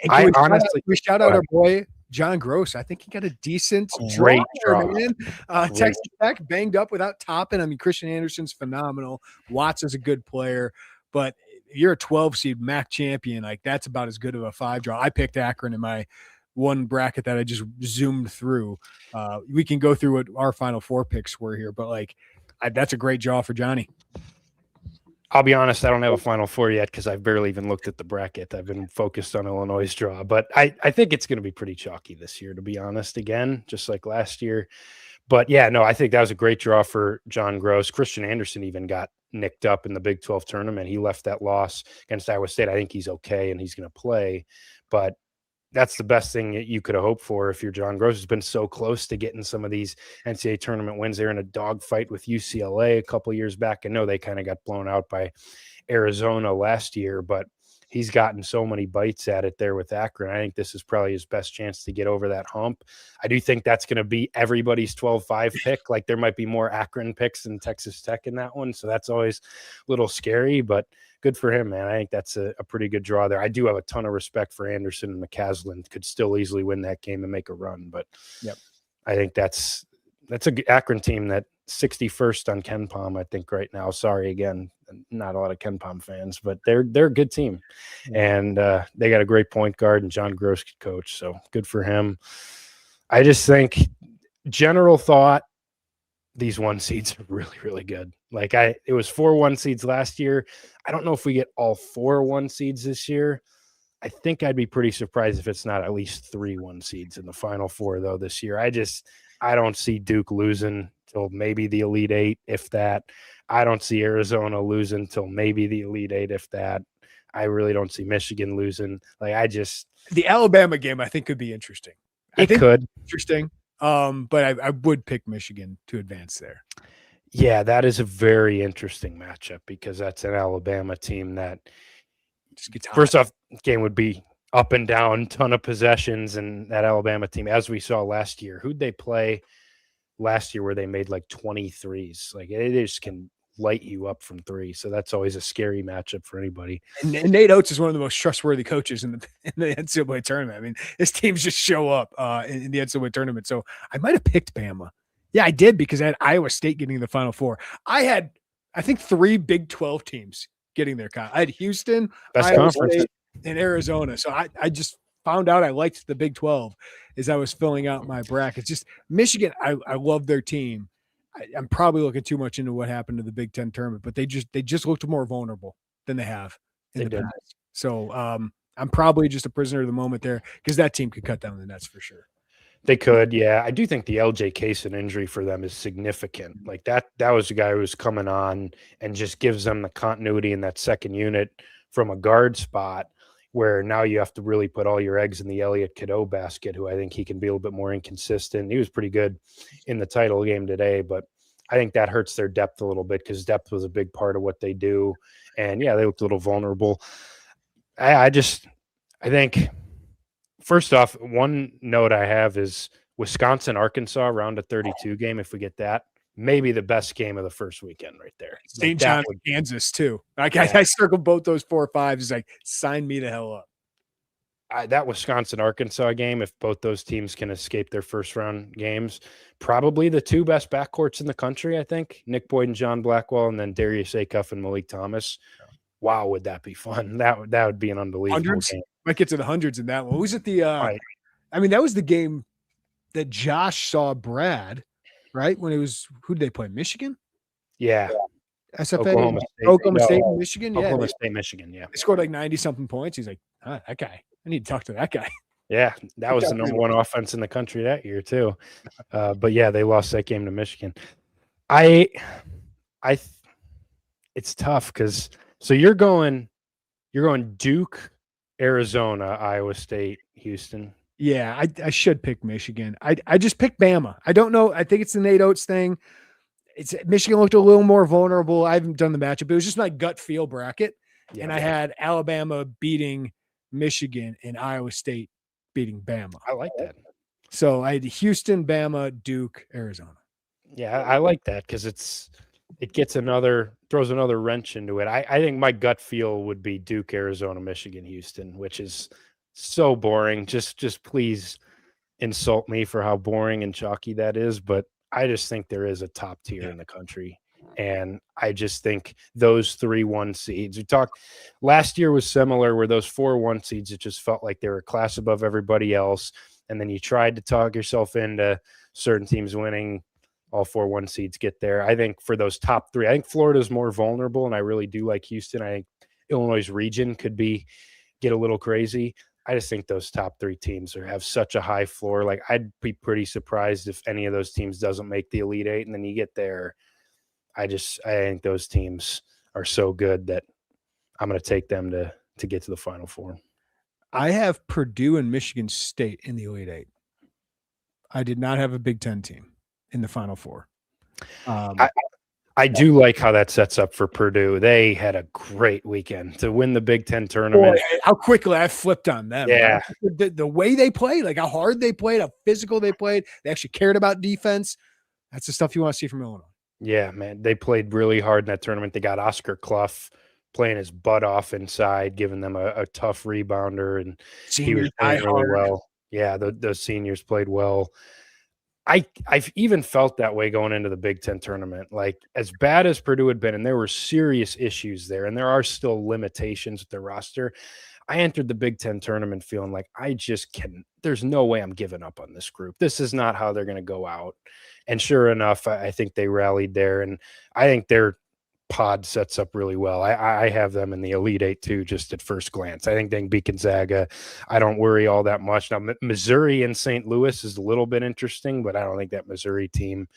I honestly, we shout out our boy John Gross. I think he got a decent great draw. Man. Texas Tech banged up without Toppin. I mean, Christian Anderson's phenomenal. Watts is a good player, but you're a 12 seed MAC champion. Like, that's about as good of a 5 draw. I picked Akron in my one bracket that I just zoomed through. We can go through what our Final Four picks were here, but that's a great draw for Johnny. I'll be honest, I don't have a Final Four yet because I've barely even looked at the bracket. I've been focused on Illinois' draw, but I think it's going to be pretty chalky this year, to be honest, again, just like last year. But yeah, no, I think that was a great draw for John Gross. Christian Anderson even got nicked up in the Big 12 tournament. He left that loss against Iowa State. I think he's okay and he's going to play, but that's the best thing that you could have hoped for if you're John Gross. Has been so close to getting some of these NCAA tournament wins. They're in a dogfight with UCLA a couple years back. I know they kind of got blown out by Arizona last year, but he's gotten so many bites at it there with Akron. I think this is probably his best chance to get over that hump. I do think that's going to be everybody's 12-5 pick. Like, there might be more Akron picks than Texas Tech in that one. So that's always a little scary, but good for him, man. I think that's a pretty good draw there. I do have a ton of respect for Anderson and McCaslin. Could still easily win that game and make a run, but I think that's a Akron team that 61st on KenPom, I think, right now. Sorry, again, not a lot of KenPom fans, but they're a good team, and they got a great point guard, and John Gross could coach, so good for him. I just think, general thought, these 1 seeds are really, really good. Like, it was 4 1 seeds last year. I don't know if we get all 4 1 seeds this year. I think I'd be pretty surprised if it's not at least 3 1 seeds in the Final Four, though, this year. I don't see Duke losing till maybe the Elite Eight, if that. I don't see Arizona losing till maybe the Elite Eight, if that. I really don't see Michigan losing. The Alabama game, I think, could be interesting. It could. Interesting. But I would pick Michigan to advance there. Yeah, that is a very interesting matchup because that's an Alabama team that Just gets hot. first off, game would be up and down, ton of possessions, and that Alabama team, as we saw last year, who'd they play last year where they made like 23s? Like they just can light you up from three. So that's always a scary matchup for anybody. And Nate Oates is one of the most trustworthy coaches in the NCAA tournament. I mean, his teams just show up in the NCAA tournament. So I might have picked Bama. Yeah, I did because I had Iowa State getting the Final Four. I think 3 Big 12 teams getting there. I had Houston, Best Iowa conference. State, and Arizona. So I just found out I liked the Big 12 as I was filling out my brackets. Just Michigan, I love their team. I'm probably looking too much into what happened to the Big Ten tournament, but they just looked more vulnerable than they have in the past. So I'm probably just a prisoner of the moment there because that team could cut down the nets for sure. They could, yeah. I do think the LJ Kaysen injury for them is significant. Like that was a guy who was coming on and just gives them the continuity in that second unit from a guard spot where now you have to really put all your eggs in the Elliott Cadeau basket, who I think he can be a little bit more inconsistent. He was pretty good in the title game today, but I think that hurts their depth a little bit because depth was a big part of what they do. And yeah, they looked a little vulnerable. I think first off, one note I have is Wisconsin, Arkansas, round of 32 game. If we get that, maybe the best game of the first weekend right there. St. John's, Kansas too. I circled both those 4 or 5s. It's like, sign me the hell up. That Wisconsin, Arkansas game, if both those teams can escape their first round games, probably the 2 best backcourts in the country, I think. Nick Boyd and John Blackwell, and then Darius Acuff and Malik Thomas. Wow, would that be fun? That would be an unbelievable game. Might get to the hundreds in that one. Was it the I mean, that was the game that Josh saw Brad, right? When it was, who did they play? Michigan? Yeah. SFA, Oklahoma State, Michigan. Yeah, Oklahoma State, Michigan. Yeah, they scored like 90-something points. He's like, that guy. I need to talk to that guy. Yeah, that was the number 1 offense in the country that year too. But yeah, they lost that game to Michigan. It's tough because so you're going Duke, Arizona, Iowa State, Houston. Yeah, I should pick Michigan. I just picked Bama. I don't know. I think it's the Nate Oates thing. It's Michigan looked a little more vulnerable. I haven't done the matchup. It was just my gut feel bracket. Yeah, and I had Alabama beating Michigan and Iowa State beating Bama. I like that. So I had Houston, Bama, Duke, Arizona. Yeah, I like that because it throws another wrench into it. I think my gut feel would be Duke, Arizona, Michigan, Houston, which is so boring. Just please insult me for how boring and chalky that is. But I just think there is a top tier in the country. And I just think those 3 1 seeds, we talked last year was similar where those 4 1 seeds, it just felt like they were a class above everybody else. And then you tried to talk yourself into certain teams winning. All 4 1 seeds get there. I think for those top 3, I think Florida's more vulnerable, and I really do like Houston. I think Illinois' region could get a little crazy. I just think those top 3 teams have such a high floor. Like I'd be pretty surprised if any of those teams doesn't make the Elite 8, and then you get there. I think those teams are so good that I'm going to take them to get to the Final Four. I have Purdue and Michigan State in the Elite 8. I did not have a Big Ten team in the Final Four. I do like how that sets up for Purdue. They had a great weekend to win the Big Ten tournament. Boy, how quickly I flipped on them. Yeah. The way they played, like how hard they played, how physical they played. They actually cared about defense. That's the stuff you want to see from Illinois. Yeah, man. They played really hard in that tournament. They got Oscar Clough playing his butt off inside, giving them a tough rebounder, and he was playing really well. Yeah, those seniors played well. I've even felt that way going into the Big Ten tournament. Like as bad as Purdue had been, and there were serious issues there, and there are still limitations with their roster. I entered the Big Ten tournament feeling like there's no way I'm giving up on this group. This is not how they're going to go out. And sure enough, I think they rallied there, and I think their pod sets up really well. I have them in the Elite 8 too, just at first glance. I think they can beat Gonzaga. I don't worry all that much. Now, Missouri and St. Louis is a little bit interesting, but I don't think that Missouri team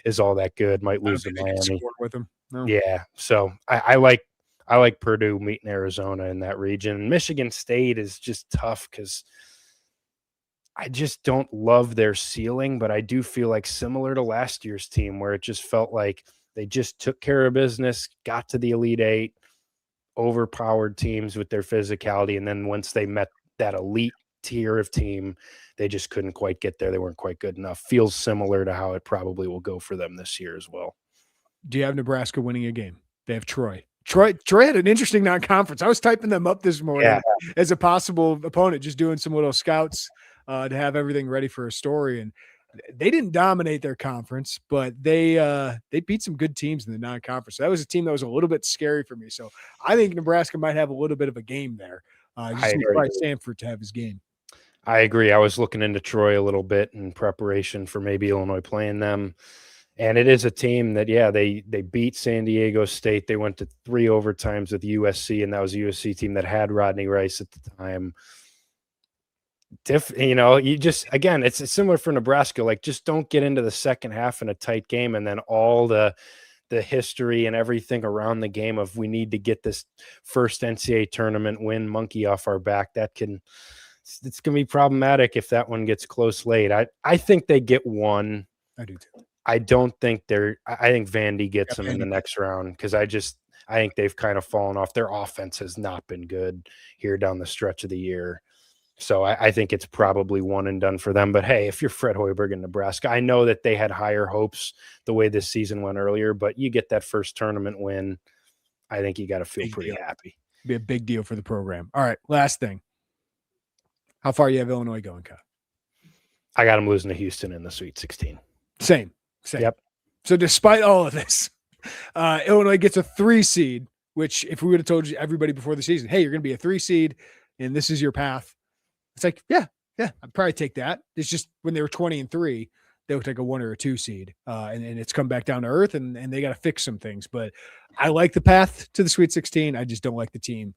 is all that good. Might lose to Miami. With them. No. Yeah, so I like Purdue meeting Arizona in that region. Michigan State is just tough because I just don't love their ceiling, but I do feel like similar to last year's team where it just felt like They just took care of business, got to the Elite Eight, overpowered teams with their physicality. And then once they met that elite tier of team, they just couldn't quite get there. They weren't quite good enough. Feels similar to how it probably will go for them this year as well. Do you have Nebraska winning a game? They have Troy. Troy had an interesting non-conference. I was typing them up this morning as a possible opponent, just doing some little scouts to have everything ready for a story. And they didn't dominate their conference, but they beat some good teams in the non-conference. So that was a team that was a little bit scary for me. So I think Nebraska might have a little bit of a game there. Just need probably Stanford to have his game. I agree. I was looking into Troy a little bit in preparation for maybe Illinois playing them. And it is a team that, they beat San Diego State. They went to 3 overtimes with USC, and that was a USC team that had Rodney Rice at the time. You just, again, it's similar for Nebraska. Like, just don't get into the second half in a tight game, and then all the history and everything around the game of we need to get this first NCAA tournament win monkey off our back. It's going to be problematic if that one gets close late. I think they get one. I do too. I don't think I think Vandy gets them in the next round because I think they've kind of fallen off. Their offense has not been good here down the stretch of the year. So I think it's probably one and done for them. But hey, if you're Fred Hoiberg in Nebraska, I know that they had higher hopes the way this season went earlier, but you get that first tournament win, I think you got to feel pretty happy. Be a big deal for the program. All right, last thing. How far you have Illinois going, Kyle? I got them losing to Houston in the Sweet 16. Same. Yep. So despite all of this, Illinois gets a 3 seed, which if we would have told you everybody before the season, hey, you're going to be a 3 seed and this is your path. It's like, yeah, I'd probably take that. It's just when they were 20-3, they looked like a 1 or a 2 seed. And it's come back down to earth and they got to fix some things. But I like the path to the Sweet 16. I just don't like the team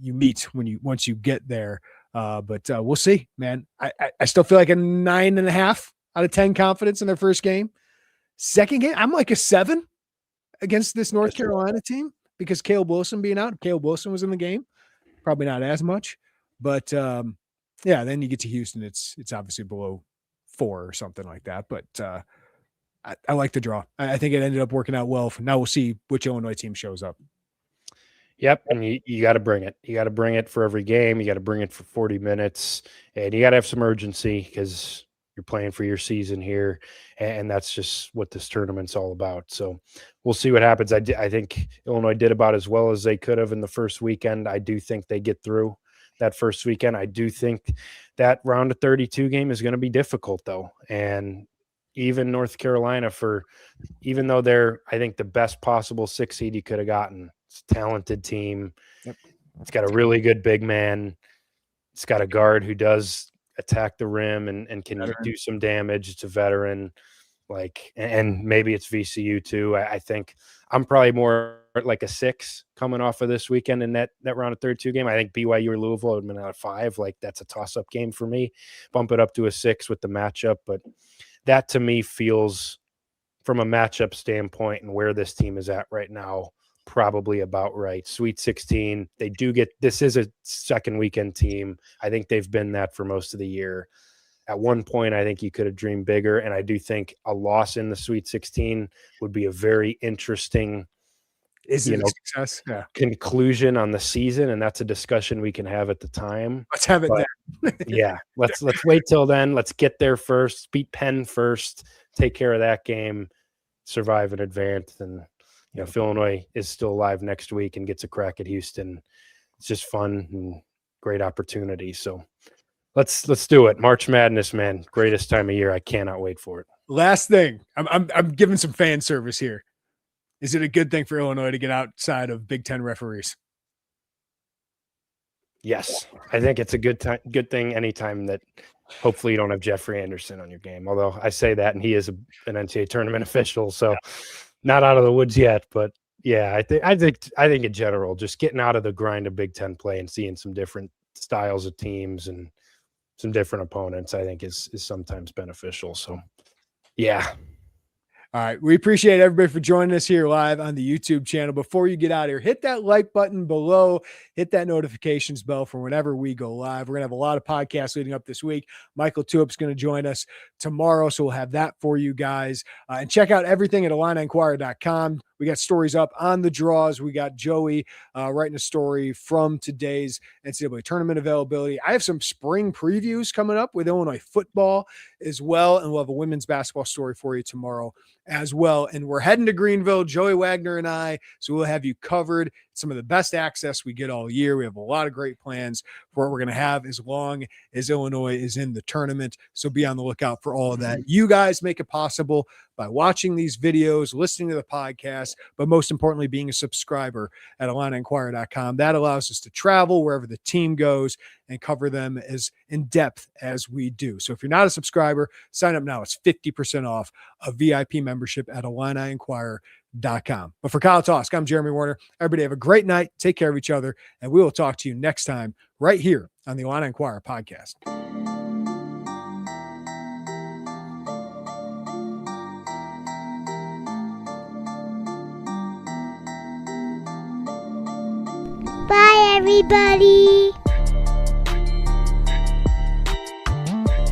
you meet once you get there. But we'll see, man. I still feel like a 9.5 out of 10 confidence in their first game. Second game, I'm like a 7 against this North Carolina team because Caleb Wilson being out. Caleb Wilson was in the game. Probably not as much. But, then you get to Houston. It's obviously below 4 or something like that. But I like the draw. I think it ended up working out well. Now we'll see which Illinois team shows up. Yep, and you got to bring it. You got to bring it for every game. You got to bring it for 40 minutes. And you got to have some urgency because you're playing for your season here, and that's just what this tournament's all about. So we'll see what happens. I think Illinois did about as well as they could have in the first weekend. I do think they get through that first weekend. I do think that round of 32 game is going to be difficult, though. And even North Carolina, even though they're, I think, the best possible 6 seed you could have gotten, it's a talented team. Yep. It's got a really good big man. It's got a guard who does attack the rim and can do some damage. It's a veteran, and maybe it's VCU too. I think I'm probably more like a 6 coming off of this weekend in that round of 32 game. I think BYU or Louisville would have been at a 5. That's a toss-up game for me. Bump it up to a 6 with the matchup, but that to me feels, from a matchup standpoint and where this team is at right now, probably about right. Sweet 16, this is a second weekend team. I think they've been that for most of the year. At one point, I think you could have dreamed bigger, and I do think a loss in the Sweet 16 would be a very interesting success? Yeah. Conclusion on the season, and that's a discussion we can have at the time. Let's have it then. Yeah, let's wait till then. Let's get there first, beat Penn first, take care of that game, survive and advance, and if Illinois is still alive next week and gets a crack at Houston, it's just fun and great opportunity. So let's do it. March Madness, man, greatest time of year. I cannot wait for it. Last thing, I'm giving some fan service here. Is it a good thing for Illinois to get outside of Big Ten referees? Yes, I think it's a good thing anytime that hopefully you don't have Jeffrey Anderson on your game. Although I say that, and he is an NCAA tournament official, so not out of the woods yet. But yeah, I think in general, just getting out of the grind of Big Ten play and seeing some different styles of teams and some different opponents, I think is sometimes beneficial. So yeah. All right. We appreciate everybody for joining us here live on the YouTube channel. Before you get out of here, hit that like button below, hit that notifications bell for whenever we go live. We're going to have a lot of podcasts leading up this week. Michael Tuip's going to join us tomorrow, so we'll have that for you guys. And check out everything at IlliniInquirer.com. We got stories up on the draws. We got Joey writing a story from today's NCAA tournament availability. I have some spring previews coming up with Illinois football as well, and we'll have a women's basketball story for you tomorrow as well. And we're heading to Greenville, Joey Wagner and I, so we'll have you covered. Some of the best access we get all year. We have a lot of great plans for what we're going to have as long as Illinois is in the tournament. So be on the lookout for all of that. You guys make it possible by watching these videos, listening to the podcast, but most importantly, being a subscriber at IlliniInquirer.com. That allows us to travel wherever the team goes and cover them as in depth as we do. So if you're not a subscriber, sign up now. It's 50% off a VIP membership at IlliniInquirer.com. But for Kyle Tausk, I'm Jeremy Werner. Everybody have a great night. Take care of each other, and we will talk to you next time right here on the Illini Inquirer podcast. Bye, everybody.